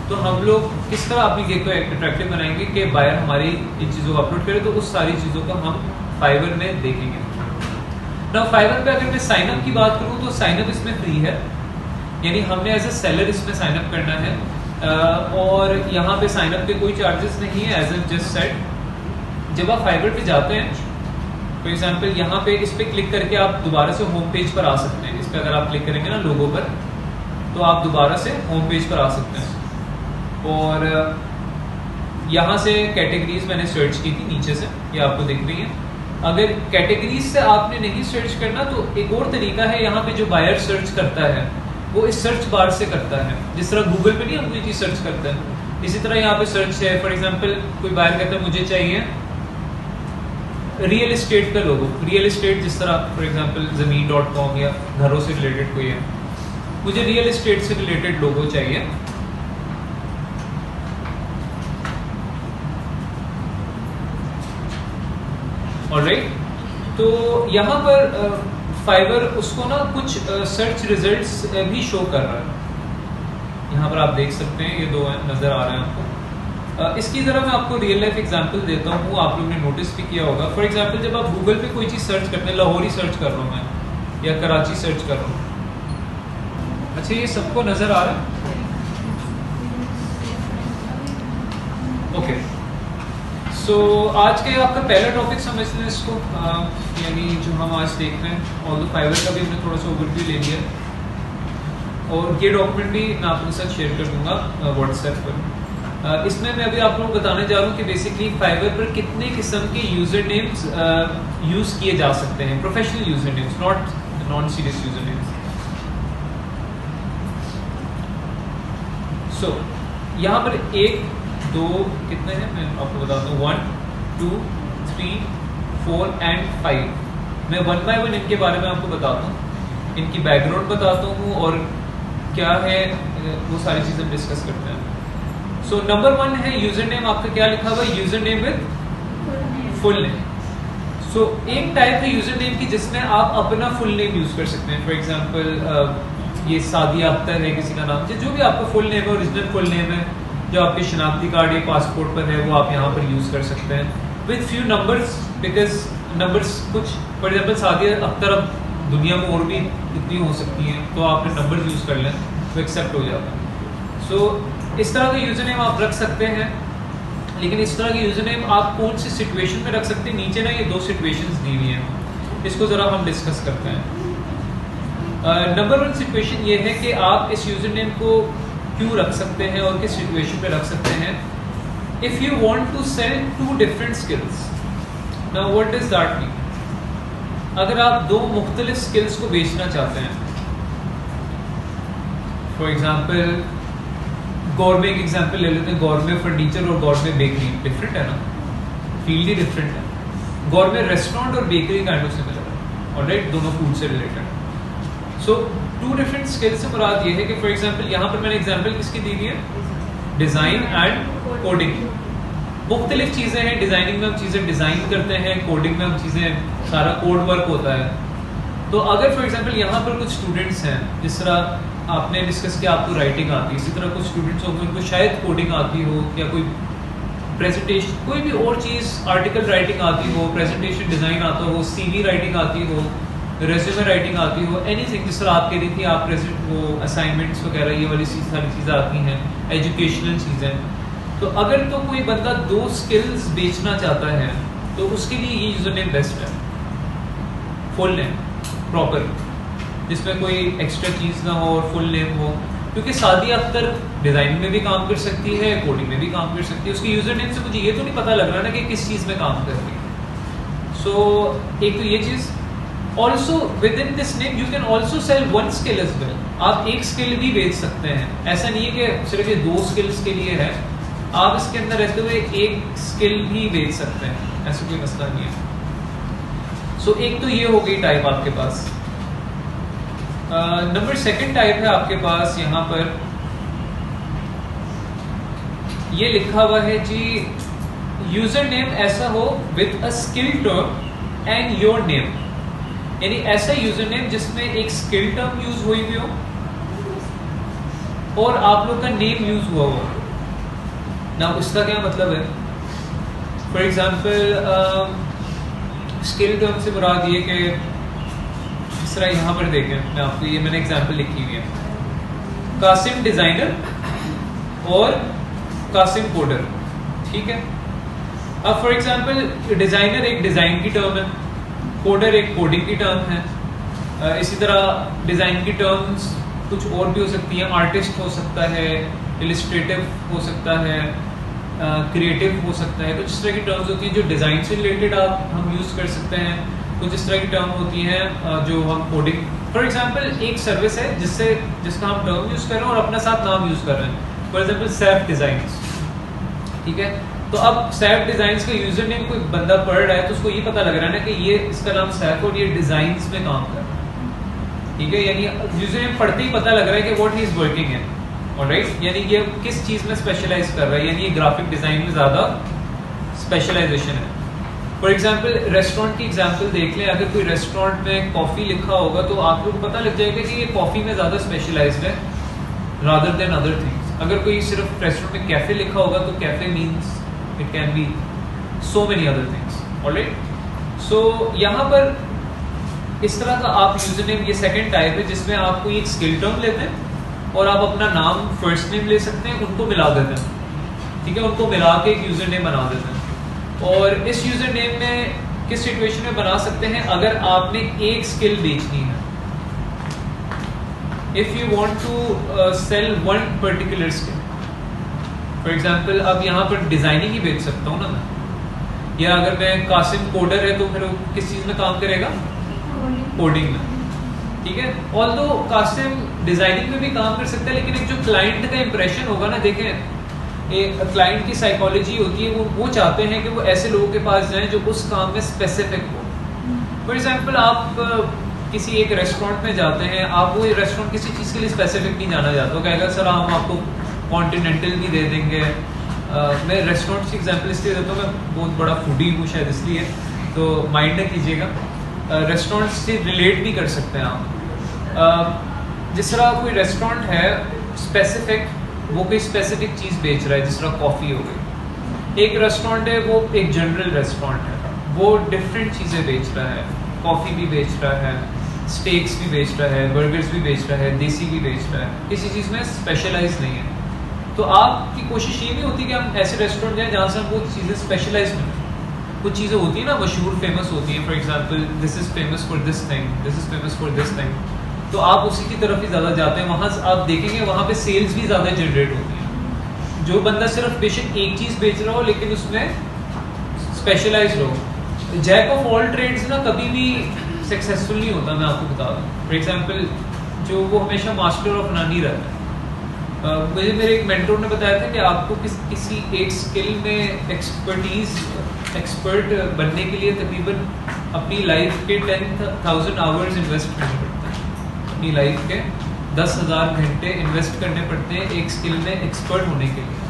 तो हम लोग किस तरह अपनी गिग को अट्रैक्टिव बनाएंगे कि बायर हमारी इन चीज़ों को अपलोड करे, तो उस सारी चीज़ों को हम फाइवर में देखेंगे। ना फाइवर पे अगर मैं साइनअप की बात करूँ तो साइनअप इसमें फ्री है, यानी हमने एज ए सेलर इसमें साइनअप करना है, और यहाँ पे साइनअप के कोई चार्जेस नहीं है एज ए जस्ट सेट। जब आप फाइवर पे जाते हैं फॉर एग्जांपल यहाँ पे इस पर क्लिक करके आप दोबारा से होम पेज पर आ सकते हैं। इस पर अगर आप क्लिक करेंगे ना लोगो पर, तो आप दोबारा से होम पेज पर आ सकते हैं। और यहाँ से कैटेगरीज मैंने सर्च की थी नीचे से, ये आपको दिख रही है। अगर कैटेगरीज से आपने नहीं सर्च करना तो एक और तरीका है, यहाँ पे जो बायर सर्च करता है वो इस सर्च बार से करता है, जिस तरह गूगल पे नहीं हम कोई चीज़ सर्च करते हैं, इसी तरह यहाँ पे सर्च है। फॉर एग्जांपल कोई बायर कहता है मुझे चाहिए रियल एस्टेट का लोगो, रियल एस्टेट जिस तरह फॉर एग्जांपल ज़मीन.com या घरों से रिलेटेड कोई है, मुझे रियल एस्टेट से रिलेटेड लोगो चाहिए। ऑलराइट, तो यहाँ पर फाइवर उसको ना कुछ सर्च रिजल्ट्स भी शो कर रहा है। यहाँ पर आप देख सकते हैं ये दो हैं, नजर आ रहे हैं आपको। इसकी जरा मैं आपको रियल लाइफ एग्जांपल देता हूँ, आप लोगों ने नोटिस भी किया होगा। फॉर एग्जांपल जब आप गूगल पे कोई चीज़ सर्च करते हैं, लाहौर ही सर्च कर रहा हूँ मैं या कराची सर्च कर रहा हूँ, अच्छा ये सबको नजर आ रहा है? ओके, सो आज के आपका पहला टॉपिक समझते हैं इसको, यानी जो हम आज देख रहे हैं, ऑल द फाइवर का भी हमने थोड़ा सा ओवरव्यू ले लिया और ये डॉक्यूमेंट भी मैं आपके साथ शेयर कर दूंगा व्हाट्सएप पर। इसमें मैं अभी आप लोगों को बताने जा रहा हूँ कि बेसिकली फाइवर पर कितने किस्म के यूजर नेम्स यूज किए जा सकते हैं, professional user names, not non serious user names. So यहाँ पर एक दो कितने हैं मैं आपको बताता हूँ, 1 2 3 4 एंड 5। मैं 1 बाय 1 इनके बारे में आपको बताता हूँ, इनकी बैकग्राउंड बताता हूँ और क्या है वो सारी चीज़ें डिस्कस करते हैं। सो नंबर 1 है यूजर नेम, आपका क्या लिखा हुआ है, user name with full name. So एक टाइप है यूजर नेम की जिसमें आप अपना फुल नेम यूज कर सकते हैं। फॉर एग्जांपल ये सादिया अख्तर है किसी का नाम, जो भी आपका फुल नेम है, ओरिजिनल फुल नेम है, जो आपके शनाख्ती कार्ड या पासपोर्ट पर है, वो आप यहाँ पर यूज कर सकते हैं with few numbers, because numbers कुछ, फॉर एग्जांपल सादिया अख्तर अब दुनिया में और भी इतनी हो सकती हैं, तो आपने नंबर यूज कर लें तो एक्सेप्ट हो जाता है। सो इस तरह का यूजर नेम आप रख सकते हैं, लेकिन इस तरह के यूजर नेम आप कौन सी सिचुएशन में रख सकते हैं, नीचे ना ये 2 सिचुएशंस दी हुई हैं, इसको ज़रा हम डिस्कस करते हैं। नंबर 1 सिचुएशन ये है कि आप इस यूजर नेम को क्यों रख सकते हैं और किस सिचुएशन पे रख सकते हैं। If you want to sell 2 different skills, now what does that mean. अगर आप 2 मुख्तलिफ स्किल्स को बेचना चाहते हैं, फॉर एग्जांपल गौरमे एक एग्जांपल ले लेते हैं, गौरमे फर्नीचर और गौरमे बेकरी डिफरेंट है ना, फील्ड ही डिफरेंट है। गौरमे रेस्टोरेंट और बेकरी काइंड ऑफ सिमिलर है, ऑलराइट, दोनों फूड से रिलेटेड। सो 2 डिफरेंट स्किल्स से मुराद ये है कि फॉर एग्जांपल यहाँ पर मैंने एग्जांपल किसकी दी हुई है, डिज़ाइन एंड कोडिंग। मुख्तलिफ चीज़ें हैं, डिज़ाइनिंग में हम चीज़ें डिज़ाइन करते हैं, कोडिंग में हम चीज़ें सारा कोड वर्क होता है। तो अगर फॉर एग्जांपल यहाँ पर कुछ स्टूडेंट्स हैं, जिस तरह आपने डिस्कस किया आपको राइटिंग आती है, इसी तरह कुछ स्टूडेंट्स होंगे उनको शायद कोडिंग आती हो, या कोई प्रेजेंटेशन कोई भी और चीज़, आर्टिकल राइटिंग आती हो, प्रेजेंटेशन डिज़ाइन आता हो, CV राइटिंग आती हो, रेज्यूमे राइटिंग आती हो, एनीथिंग, जिस तरह आप कह रही थी आप प्रेजेंट वो असाइनमेंट्स वगैरह ये वाली सारी चीज़ें आती हैं, एजुकेशनल चीज़ें। तो अगर तो कोई बंदा 2 स्किल्स बेचना चाहता है तो उसके लिए ये यूजर नेम बेस्ट है, फुल नेम प्रॉपर, जिसमें कोई एक्स्ट्रा चीज़ ना हो और फुल नेम हो, क्योंकि सादिया अख्तर डिज़ाइनिंग में भी काम कर सकती है, कोडिंग में भी काम कर सकती है। उसके यूजर नेम से मुझे ये तो नहीं पता लग रहा ना कि किस चीज़ में काम कर रही है। सो एक तो ये चीज़, also with in this name you can also sell 1 skill as well. आप एक स्किल भी बेच सकते हैं, ऐसा नहीं है कि सिर्फ ये 2 स्किल्स के लिए है, आप इसके अंदर रहते हुए एक स्किल भी बेच सकते हैं, ऐसा कोई मसला नहीं है। सो एक तो ये हो गई टाइप आपके पास। नंबर 2 टाइप है आपके पास, यहाँ पर ये लिखा हुआ है जी, यूजर नेम ऐसा हो with a skill term and your name, यानी ऐसा यूजर नेम जिसमें एक स्किल टर्म यूज हुई हुई हो और आप लोग का नेम यूज हुआ हो ना। उसका क्या मतलब है, फॉर एग्जांपल स्किल टर्म से मुराद ये कि इस तरह यहाँ पर देखें, मैं आपको ये मैंने एग्जांपल लिखी हुई है, कासिम डिजाइनर और कासिम कोडर, ठीक है। अब फॉर एग्जांपल डिजाइनर एक डिजाइन की टर्म है, कोडर एक कोडिंग की टर्म है। इसी तरह डिजाइन की टर्म्स कुछ और भी हो सकती है, आर्टिस्ट हो सकता है, इलिस्ट्रेटिव हो सकता है, क्रिएटिव हो सकता है। कुछ इस तरह की टर्म्स होती हैं जो डिज़ाइन से रिलेटेड हम यूज़ कर सकते हैं। कुछ इस तरह की टर्म होती हैं जो हम कोडिंग, फॉर एग्जांपल एक सर्विस है जिसका हम टर्म यूज़ कर रहे हैं और अपना साथ नाम यूज़ कर रहे हैं, फॉर एग्जांपल सैफ डिज़ाइंस, ठीक है। तो अब सैफ डिज़ाइंस का यूज़र नेम कोई बंदा पढ़ रहा है तो उसको ये पता लग रहा है ना कि ये इसका नाम सैफ और ये डिज़ाइंस में काम कर रहा है, ठीक है। यानी यूज़र नेम पढ़ते ही पता लग रहा है कि what he is working in, alright. यानी ये किस चीज़ में स्पेशलाइज कर रहा है, यानी ये ग्राफिक डिज़ाइन में ज़्यादा स्पेशलाइजेशन है। फॉर एग्जाम्पल रेस्टोरेंट की एग्जाम्पल देख लें, अगर कोई रेस्टोरेंट में कॉफ़ी लिखा होगा तो आप लोग को पता लग जाएगा कि ये कॉफ़ी में ज़्यादा स्पेशलाइज्ड है रादर देन अदर थिंग्स। अगर कोई सिर्फ रेस्टोरेंट में कैफ़े लिखा होगा तो cafe means it can be so many other things, alright. So यहाँ पर इस तरह का आप यूजर नेम, ये सेकंड टाइप है जिसमें आप कोई एक स्किल टर्म लेते हैं और आप अपना नाम फर्स्ट नेम ले सकते हैं, उनको मिला देते हैं, ठीक है, उनको मिला के एक यूजर नेम बना देते हैं। और इस यूजर नेम में किस सिचुएशन में बना सकते हैं, अगर आपने एक स्किल बेचनी है, if you want to sell one particular skill, for example अब यहाँ पर डिजाइनिंग ही बेच सकता हूँ ना मैं, या अगर मैं कासिम कोडर है तो फिर वो किस चीज में काम करेगा, कोडिंग में, ठीक है। ऑल्दो कासिम डिजाइनिंग में भी काम कर सकता है, लेकिन एक जो क्लाइंट का इंप्रेशन होगा ना, देखें एक क्लाइंट की साइकोलॉजी होती है, वो चाहते हैं कि वो ऐसे लोगों के पास जाएं जो उस काम में स्पेसिफिक हो। फॉर एग्जांपल आप किसी एक रेस्टोरेंट में जाते हैं, आप वो रेस्टोरेंट किसी चीज़ के लिए स्पेसिफिक नहीं जाना चाहते, वो कहेगा सर हम आपको कॉन्टिनेंटल भी दे देंगे। मैं रेस्टोरेंट की एग्जांपल इसलिए देता हूँ, मैं बहुत बड़ा फूडी हूँ शायद इसलिए, तो माइंड न कीजिएगा। रेस्टोरेंट से रिलेट भी कर सकते हैं आप। जिस तरह कोई रेस्टोरेंट है स्पेसिफिक, वो कोई स्पेसिफिक चीज़ बेच रहा है, जिस तरह कॉफ़ी हो गई। एक रेस्टोरेंट है वो एक जनरल रेस्टोरेंट है, वो डिफरेंट चीज़ें बेच रहा है, कॉफ़ी भी बेच रहा है, स्टेक्स भी बेच रहा है, बर्गर्स भी बेच रहा है, देसी भी बेच रहा है, किसी चीज़ में स्पेशलाइज नहीं है। तो आपकी कोशिश ये भी होती है कि हम ऐसे रेस्टोरेंट जाएं जहाँ से हम वो चीज़ें स्पेशलाइज मिलें। कुछ चीज़ें होती हैं ना मशहूर फेमस होती हैं, for example this is famous for this thing, this is famous for this thing, तो आप उसी की तरफ ही ज़्यादा जाते हैं। वहाँ आप देखेंगे वहाँ पे सेल्स भी ज़्यादा जनरेट होती हैं। जो बंदा सिर्फ बेशक एक चीज़ बेच रहा हो लेकिन उसमें स्पेशलाइज हो, जैक ऑफ ऑल ट्रेड्स ना कभी भी सक्सेसफुल नहीं होता, मैं आपको बता दूँ। फॉर एग्जांपल जो वो हमेशा मास्टर ऑफ नन ही रहता है। मुझे मेरे एक मेंटोर ने बताया था कि आपको किसी एक स्किल में एक्सपर्ट बनने के लिए तकरीबन अपनी लाइफ के 10,000 आवर्स इन्वेस्ट करने पड़ते हैं, अपनी लाइफ के 10,000 घंटे इन्वेस्ट करने पड़ते हैं एक स्किल में एक्सपर्ट होने के लिए।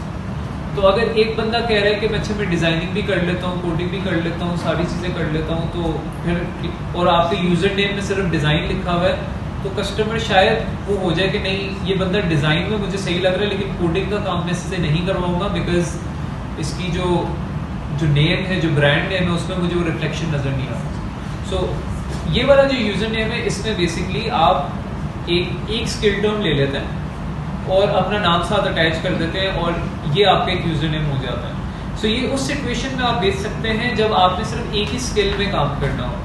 तो अगर एक बंदा कह रहा है कि मैं डिज़ाइनिंग भी कर लेता हूँ, कोडिंग भी कर लेता हूँ, सारी चीज़ें कर लेता हूँ, तो फिर और आपके यूज़र नेम में सिर्फ डिज़ाइन लिखा हुआ है, तो कस्टमर शायद वो हो जाए कि नहीं ये बंदा डिज़ाइन में मुझे सही लग रहा है लेकिन कोडिंग का काम मैं इससे नहीं करवाऊंगा, बिकॉज इसकी जो नेम है, जो ब्रांड नेम है, उसमें मुझे वो रिफ्लेक्शन नज़र नहीं आता। सो ये वाला जो यूज़र नेम है, इसमें बेसिकली आप एक स्किल टर्म ले लेते हैं और अपना नाम साथ अटैच कर देते हैं और ये आपका एक यूज़र नेम हो जाता है। सो ये उस सिचुएशन में आप बेच सकते हैं जब आपने सिर्फ एक ही स्किल में काम करना हो।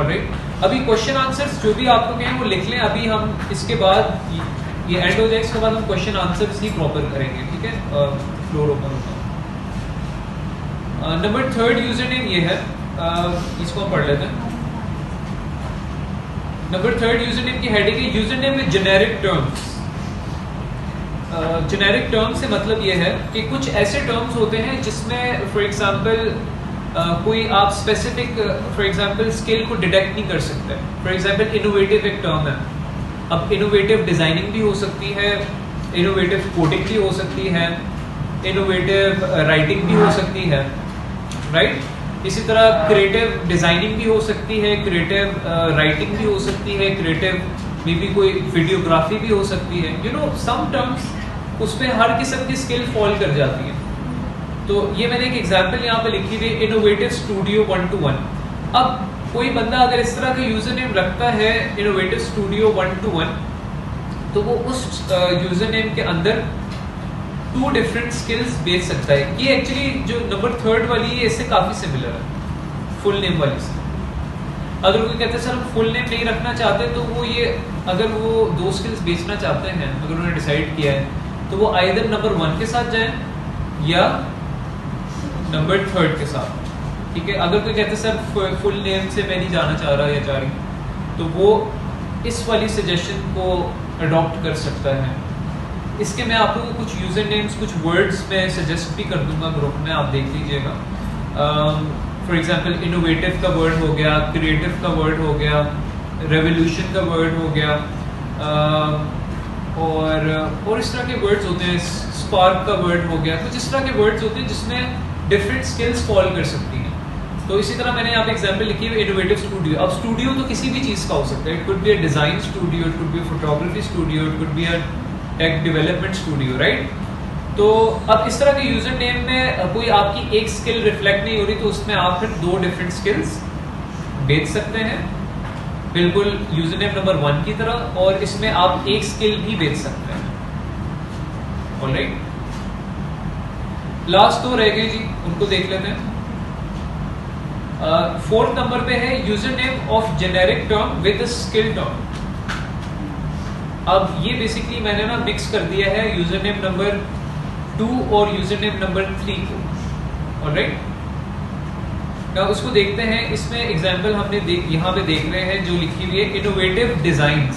ऑलराइट, अभी क्वेश्चन आंसर्स जो भी आपको कहें वो लिख लें। अभी हम इसके बाद ये एंड हो जाए, इसके बाद हम क्वेश्चन आंसर्स ही प्रॉपर करेंगे, ठीक है। फ्लोर ओपन होगा। नंबर 3 यूजर नेम ये है, इसको हम पढ़ लेते हैं। नंबर 3 यूजर नेम की हेडिंग है user name with generic terms. Generic terms से मतलब ये है कि कुछ ऐसे टर्म्स होते हैं जिसमें फॉर एग्जांपल कोई आप स्पेसिफिक फॉर एग्जांपल स्किल को डिटेक्ट नहीं कर सकते। फॉर एग्जांपल इनोवेटिव एक टर्म है, अब इनोवेटिव डिज़ाइनिंग भी हो सकती है, इनोवेटिव कोडिंग भी हो सकती है, इनोवेटिव राइटिंग भी हो सकती है, राइट। इसी तरह क्रिएटिव डिज़ाइनिंग भी हो सकती है, क्रिएटिव राइटिंग भी हो सकती है, क्रिएटिव मे बी कोई वीडियोग्राफी भी हो सकती है। यू नो सम टर्म्स उसमें हर किस्म की स्किल फॉल कर जाती है। तो ये मैंने एक एग्जांपल यहाँ पे लिखी थी, इनोवेटिव स्टूडियो 1-1। अब कोई बंदा अगर इस तरह का यूजर नेम रखता है इनोवेटिव स्टूडियो 1-1, तो वो उस यूजर नेम के अंदर 2 डिफरेंट स्किल्स बेच सकता है। ये एक्चुअली जो नंबर 3 वाली है इससे काफ़ी सिमिलर है फुल नेम वाली से। अगर कोई कहते हैं सर हम फुल नेम नहीं रखना चाहते, तो वो ये अगर वो 2 स्किल्स बेचना चाहते हैं, अगर उन्होंने डिसाइड किया है, तो वो आइदर नंबर 1 के साथ जाएं या नंबर 3 के साथ, ठीक है। अगर कोई कहते सर फुल नेम से मैं नहीं जाना चाह रहा या चाह रही, तो वो इस वाली सजेशन को अडॉप्ट कर सकता है। इसके मैं आप लोगों को कुछ यूज़र नेम्स, कुछ वर्ड्स में सजेस्ट भी कर दूंगा ग्रुप में, आप देख लीजिएगा। फॉर एग्जांपल इनोवेटिव का वर्ड हो गया, क्रिएटिव का वर्ड हो गया, रेवोल्यूशन का वर्ड हो गया, और इस तरह के वर्ड्स होते हैं, स्पार्क का वर्ड हो गया, कुछ इस तरह के वर्ड्स होते हैं जिसमें डिफरेंट स्किल्स फॉल कर सकती हैं। तो इसी तरह मैंने यहाँ पे एग्जांपल लिखी है इनोवेटिव स्टूडियो। अब स्टूडियो तो किसी भी चीज़ का हो सकता है, it could be a design studio, it could be a photography studio, it could be a tech development studio, right. तो अब इस तरह के यूजर नेम में कोई आपकी एक स्किल रिफ्लेक्ट नहीं हो रही, तो उसमें आप फिर 2 डिफरेंट स्किल्स बेच सकते हैं, बिल्कुल यूजर नेम नंबर 1 की तरह, और इसमें आप एक स्किल भी बेच सकते हैं। ऑलराइट, लास्ट 2 रह गए जी, उनको देख लेते हैं। 4th नंबर पे है user name of generic term with skill term. अब ये बेसिकली मैंने ना मिक्स कर दिया है यूजर नेम नंबर 2 और यूजर नेम नंबर 3 को। ऑलराइट, now उसको देखते हैं। इसमें एग्जांपल हमने यहाँ पे देख रहे हैं जो लिखी हुई है इनोवेटिव डिजाइन्स।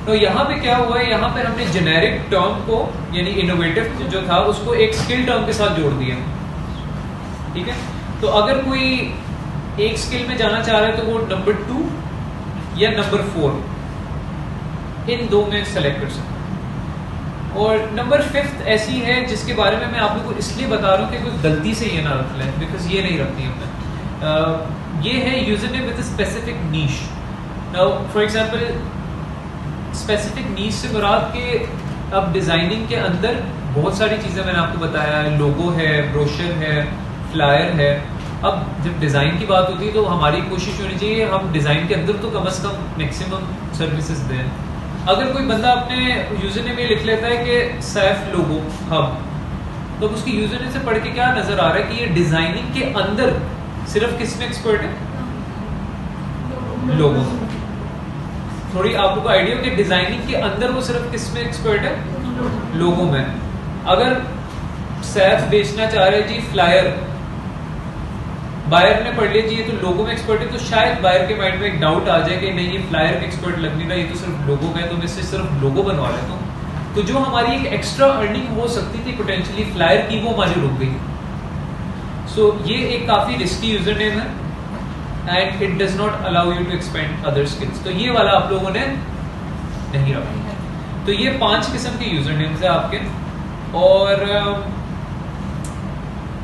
तो यहाँ पे क्या हुआ है, यहाँ पे हमने जेनेरिक टर्म को यानी इनोवेटिव जो था उसको एक स्किल टर्म के साथ जोड़ दिया, ठीक है। तो अगर कोई एक स्किल में जाना चाह रहा है तो वो नंबर 2 या नंबर 4 इन 2 में सेलेक्ट कर सकते हैं। और नंबर 5th ऐसी है जिसके बारे में मैं आप लोगों को इसलिए बता रहा हूँ कि कोई गलती से ये ना रख लें, बिकॉज ये नहीं रखती हमने। ये है user name with specific niche. Now for example specific नीश से मुराद के अब डिजाइनिंग के अंदर बहुत सारी चीजें मैंने आपको बताया है, लोगो है, ब्रोशर है, फ्लायर है। अब जब डिजाइन की बात होती है तो हमारी कोशिश होनी चाहिए हम डिजाइन के अंदर तो कम से कम मैक्सिमम सर्विसेज दें। अगर कोई बंदा अपने यूजर नेम में लिख लेता है कि सैफ लोगो हब, तो उसकी यूजर नेम से पढ़ के क्या नजर आ रहा है कि ये डिजाइनिंग के अंदर सिर्फ किस में एक्सपर्ट है, लोगो। थोड़ी आपको आइडिया कि डिजाइनिंग के अंदर वो सिर्फ किस में एक्सपर्ट है, लोगो में। अगर सैफ बेचना चाह रहे जी फ्लायर, बायर ने पढ़ लिया जी ये तो लोगो में एक्सपर्ट है, तो शायद बायर के माइंड में एक डाउट आ जाए कि नहीं ये फ्लायर में एक्सपर्ट लग नहीं रहा, ये तो सिर्फ लोगो में है, तो मैं इससे सिर्फ लोगो बनवा लेता हूँ। तो जो हमारी एक एक्स्ट्रा अर्निंग हो सकती थी पोटेंशियली फ्लायर की, वो हमारी रुक गई। सो ये एक काफी रिस्की यूजर नेम है and it does not allow you to expand other skills. तो ये वाला आप लोगों ने नहीं रखा। तो ये 5 किस्म के यूजर नेम्स है आपके। और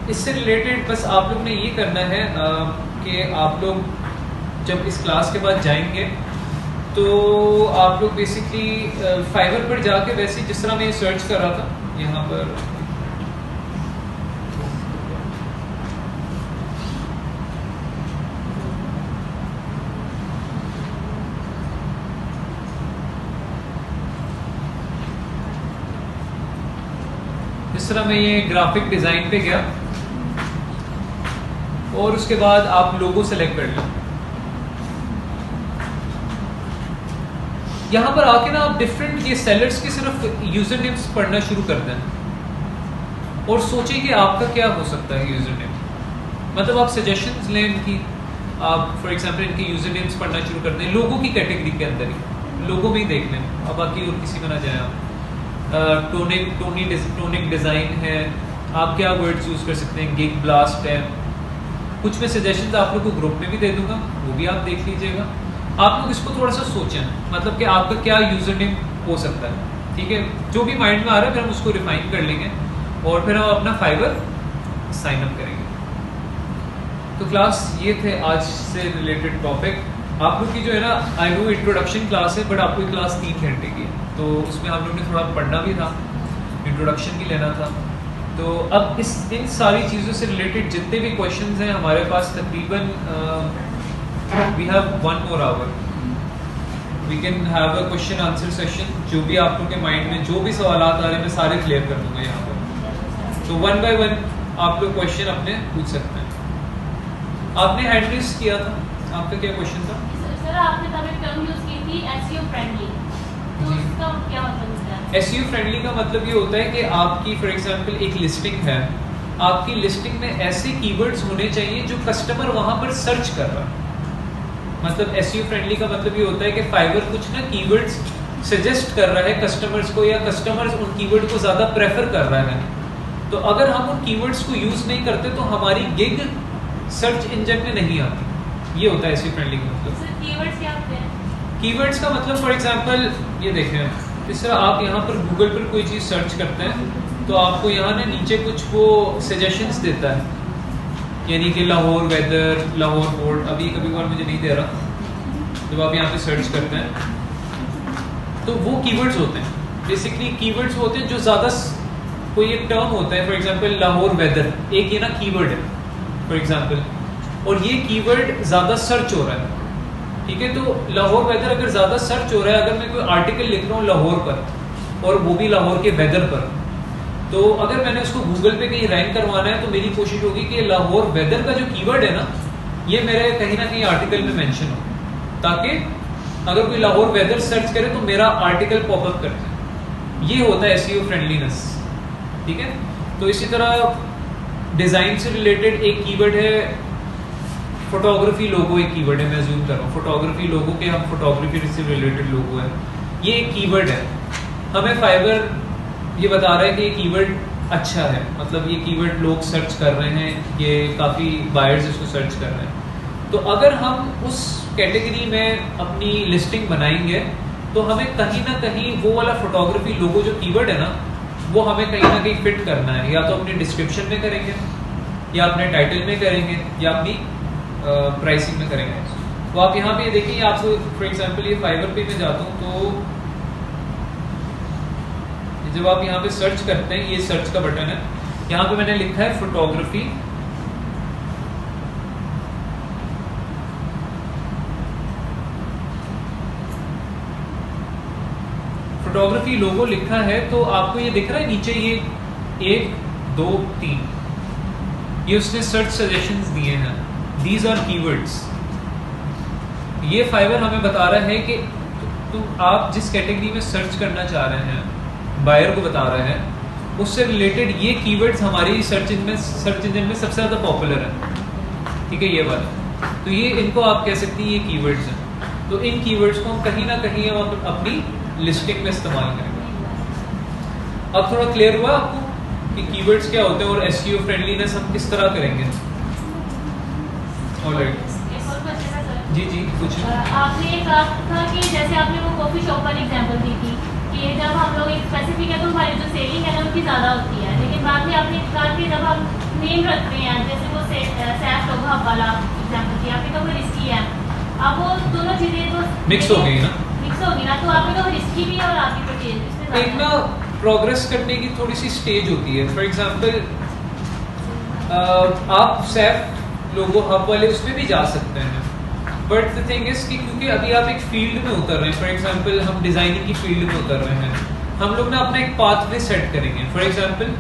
इससे रिलेटेड बस आप लोग ने ये करना है कि आप लोग जब इस क्लास के बाद जाएंगे तो आप लोग बेसिकली फाइवर पर जाके वैसे जिस तरह मैं सर्च कर रहा था यहाँ पर, जिस तरह मैं ये ग्राफिक डिजाइन पे गया और उसके बाद आप लोगो सेलेक्ट कर लें। यहां पर आके ना आप डिफरेंट ये सेलर्स के सिर्फ यूजर नेम्स पढ़ना शुरू कर दें और सोचिए कि आपका क्या हो सकता है यूजर नेम। मतलब आप सजेशंस लें इनकी, आप फॉर एग्जांपल इनके यूजर नेम्स पढ़ना शुरू कर दें लोगों की कैटेगरी के अंदर ही, लोगो में ही देख लें, अब बाकी और किसी में ना जाए आप। टोनिक डिजाइन है, आप क्या वर्ड्स यूज कर सकते हैं, गिग ब्लास्ट है। कुछ मैं सजेशंस आप लोग को ग्रुप में भी दे दूंगा, वो भी आप देख लीजिएगा। आप लोग इसको थोड़ा सा सोचें, मतलब कि आपका क्या यूजर नेम हो सकता है, ठीक है। जो भी माइंड में आ रहा है फिर हम उसको रिफाइन कर लेंगे और फिर हम अपना फाइवर साइन अप करेंगे। तो क्लास ये थे आज से रिलेटेड टॉपिक। आप लोग की जो है ना, आई नो इंट्रोडक्शन क्लास है बट आपको क्लास 3 घंटे की है, तो उसमें हम लोग ने थोड़ा पढ़ना भी था, इंट्रोडक्शन भी लेना था। तो अब इन सारी चीज़ों से रिलेटेड जितने भी क्वेश्चंस हैं हमारे पास तकरीबन we have 1 more hour, we can have a question answer session. जो भी आप लोग के माइंड में जो भी सवाल आ रहे हैं मैं सारे क्लियर कर दूंगा यहाँ पर। तो 1 by 1 आप लोग क्वेश्चन अपने पूछ सकते हैं। आपने हैंड रेज किया था, आपका क्या क्वेश्चन था? सर आपने तब एक टर्म यूज की थी एसईओ फ्रेंडली, तो उसका क्या मतलब है? SEO फ्रेंडली का मतलब ये होता है कि आपकी फॉर एग्जांपल एक लिस्टिंग है, आपकी लिस्टिंग में ऐसे कीवर्ड्स होने चाहिए जो कस्टमर वहां पर सर्च कर रहा है। मतलब SEO फ्रेंडली का मतलब ये होता है कि फाइवर कुछ ना कीवर्ड्स सजेस्ट कर रहा है कस्टमर्स को, या कस्टमर्स उन कीवर्ड को ज़्यादा प्रेफर कर रहा है। तो अगर हम उन कीवर्ड्स को यूज़ नहीं करते तो हमारी गिग सर्च इंजन में नहीं आती। ये होता है SEO फ्रेंडली का मतलब। कीवर्ड्स क्या होते हैं? कीवर्ड्स का मतलब फॉर एग्जांपल ये देखें, इस तरह आप यहाँ पर गूगल पर कोई चीज़ सर्च करते हैं तो आपको यहाँ ना नीचे कुछ वो सजेशंस देता है, यानी कि लाहौर वेदर, लाहौर बोर्ड, अभी कभी बार मुझे नहीं दे रहा। जब आप यहाँ पे सर्च करते हैं तो वो कीवर्ड्स होते हैं, बेसिकली कीवर्ड्स होते हैं जो ज़्यादा, कोई एक टर्म होता है फॉर एग्जांपल लाहौर वेदर, एक ये ना कीवर्ड है फॉर एग्जांपल, और ये कीवर्ड ज़्यादा सर्च हो रहा है, ठीक है। तो लाहौर वेदर अगर ज़्यादा सर्च हो रहा है, अगर मैं कोई आर्टिकल लिख रहा हूँ लाहौर पर और वो भी लाहौर के वेदर पर, तो अगर मैंने उसको गूगल पे कहीं रैंक करवाना है तो मेरी कोशिश होगी कि लाहौर वेदर का जो कीवर्ड है ना, ये मेरे कहीं ना कहीं आर्टिकल में मेंशन हो, ताकि अगर कोई लाहौर वेदर सर्च करे तो मेरा आर्टिकल पॉपअप करता है। ये होता है SEO फ्रेंडलीनेस, ठीक है। तो इसी तरह डिज़ाइन से रिलेटेड एक कीवर्ड है फोटोग्राफी लोगो, एक कीवर्ड है, मैं जूम कर रहा हूँ, फोटोग्राफी लोगो के हम फोटोग्राफी से रिलेटेड लोगो है, ये एक कीवर्ड है। हमें फाइवर ये बता रहा है कि ये कीवर्ड अच्छा है, मतलब ये कीवर्ड लोग सर्च कर रहे हैं, ये काफ़ी बायर्स इसको सर्च कर रहे हैं। तो अगर हम उस कैटेगरी में अपनी लिस्टिंग बनाएंगे तो हमें कहीं ना कहीं वो वाला फोटोग्राफी लोगो जो कीवर्ड है ना, वो हमें कहीं ना कहीं फिट करना है, या तो अपने डिस्क्रिप्शन में करेंगे, या अपने टाइटल में करेंगे, या अपनी प्राइसिंग में करेंगे। तो आप यहाँ पे देखिए, आप फॉर एग्जांपल ये फाइवर पे मैं जाता हूँ तो जब आप यहाँ पे सर्च करते हैं, ये सर्च का बटन है, यहाँ पे मैंने लिखा है फोटोग्राफी, फोटोग्राफी लोगो लिखा है, तो आपको ये दिख रहा है नीचे, ये 1 2 3 ये उसने सर्च सजेशंस दिए हैं, दीज आर कीवर्ड्स। ये फाइवर हमें बता रहा है कि तुम आप जिस कैटेगरी में सर्च करना चाह रहे हैं, बायर को बता रहे हैं, उससे रिलेटेड ये कीवर्ड्स हमारी सर्च इंजन में सबसे ज़्यादा पॉपुलर है, ठीक है, ये वाला। तो ये इनको आप कह सकती हैं ये कीवर्ड्स हैं। तो इन कीवर्ड्स को हम कहीं ना कहीं हम अपनी लिस्टिंग में इस्तेमाल करेंगे। अब थोड़ा क्लियर हुआ आपको कि कीवर्ड्स क्या होते हैं और SEO फ्रेंडलीनेस हम किस तरह करेंगे। ऑलराइट, जी जी कुछ आपने ये कहा था कि जैसे आपने वो कॉफी शॉप पर एग्जांपल दी थी कि जब हम लोग एक स्पेसिफिक है तो हमारी जो सेलिंग है ना उनकी ज़्यादा होती है, लेकिन बाद में आपने कहा कि जब हम नेम रखते हैं, जैसे वो सैफ लोगो हब वाला एग्जांपल दिया आपने, तो वो रिस्की है। अब वो दोनों चीज़ें तो मिक्स हो गई ना, तो आपने तो रिस्की भी है और आपकी परचेज एक ना प्रोग्रेस करने की थोड़ी सी स्टेज होती है। फॉर एग्जांपल आप सैफ लोगो हब वाले उसमें भी जा सकते हैं, बट द थिंग इज कि क्योंकि अभी आप एक फील्ड में उतर रहे हैं, फॉर एग्जांपल हम डिज़ाइनिंग की फील्ड में उतर रहे हैं, हम लोग ना अपना एक पाथवे सेट करेंगे। फॉर एग्जांपल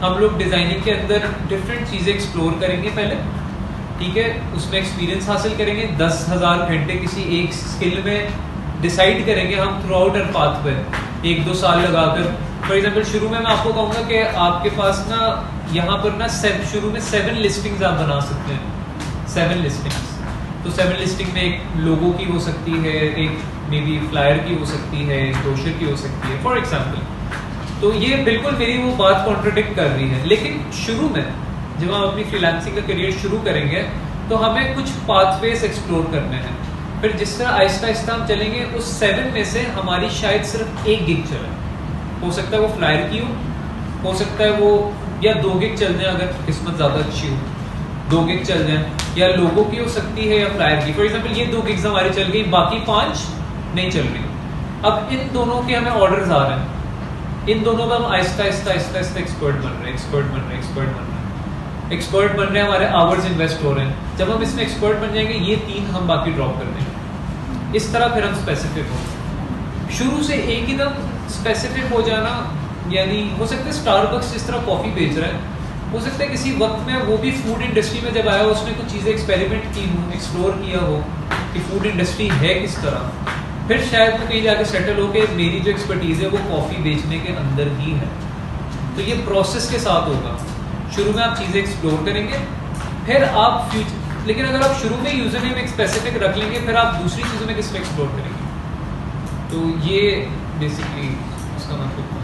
हम लोग डिज़ाइनिंग के अंदर डिफरेंट चीज़ें एक्सप्लोर करेंगे पहले, ठीक है, उसमें एक्सपीरियंस हासिल करेंगे, 10,000 घंटे किसी एक स्किल में डिसाइड करेंगे हम थ्रू आउट एंड पाथवे, 1-2 साल लगाकर। फॉर एग्जांपल शुरू में मैं आपको कहूँगा कि आपके पास ना यहाँ पर ना शुरू में 7 लिस्टिंग्स आप बना सकते हैं, 7 लिस्टिंग्स। तो 7 लिस्टिंग में एक लोगो की हो सकती है, एक मे बी फ्लायर की हो सकती है, एक ब्रोशर की हो सकती है फॉर एग्जांपल। तो ये बिल्कुल मेरी वो बात कॉन्ट्रडिक्ट कर रही है, लेकिन शुरू में जब हम अपनी फ्रीलांसिंग का करियर शुरू करेंगे तो हमें कुछ पाथवेज एक्सप्लोर करने हैं। फिर जिस तरह आहिस्ता आहिस्ता हम चलेंगे, उस 7 में से हमारी शायद सिर्फ 1 गिग चले, हो सकता है वो फ्लायर की हो सकता है वो, या 2 गिग चल जाए अगर किस्मत ज़्यादा अच्छी हो, 2 गिग चल जाए, या लोगो की हो सकती है या फ्लायर की। फॉर एग्जांपल ये 2 गिग्स हमारी चल गई, बाकी 5 नहीं चल रही। अब इन दोनों के हमें ऑर्डर्स आ रहे हैं, इन दोनों में हम आहिस्ता आहिस्ता एक्सपर्ट बन रहे हैं, एक्सपर्ट बन रहे हैं, हमारे आवर्स इन्वेस्ट हो रहे हैं। जब हम इसमें एक्सपर्ट बन जाएंगे, ये 3 हम बाकी ड्रॉप कर देंगे। इस तरह फिर हम स्पेसिफिक हो, शुरू से एक ही दम स्पेसिफिक हो जाना, यानी हो सकता है स्टारबक्स जिस तरह कॉफ़ी बेच रहा है, हो सकता है किसी वक्त में वो भी फूड इंडस्ट्री में जब आया हो, उसने कुछ चीज़ें एक्सपेरिमेंट की हो, एक्सप्लोर किया हो कि फूड इंडस्ट्री है किस तरह, फिर शायद मैं कहीं जाके सेटल हो के मेरी जो एक्सपर्टीज है वो कॉफ़ी बेचने के अंदर ही है। तो ये प्रोसेस के साथ होगा। शुरू में आप चीज़ें एक्सप्लोर करेंगे, फिर आप फ्यूचर, लेकिन अगर आप शुरू में यूजर नेम एक स्पेसिफिक रख लेंगे फिर आप दूसरी चीज़ों में किस में एक्सप्लोर करेंगे। तो ये बेसिकली उसका मतलब है।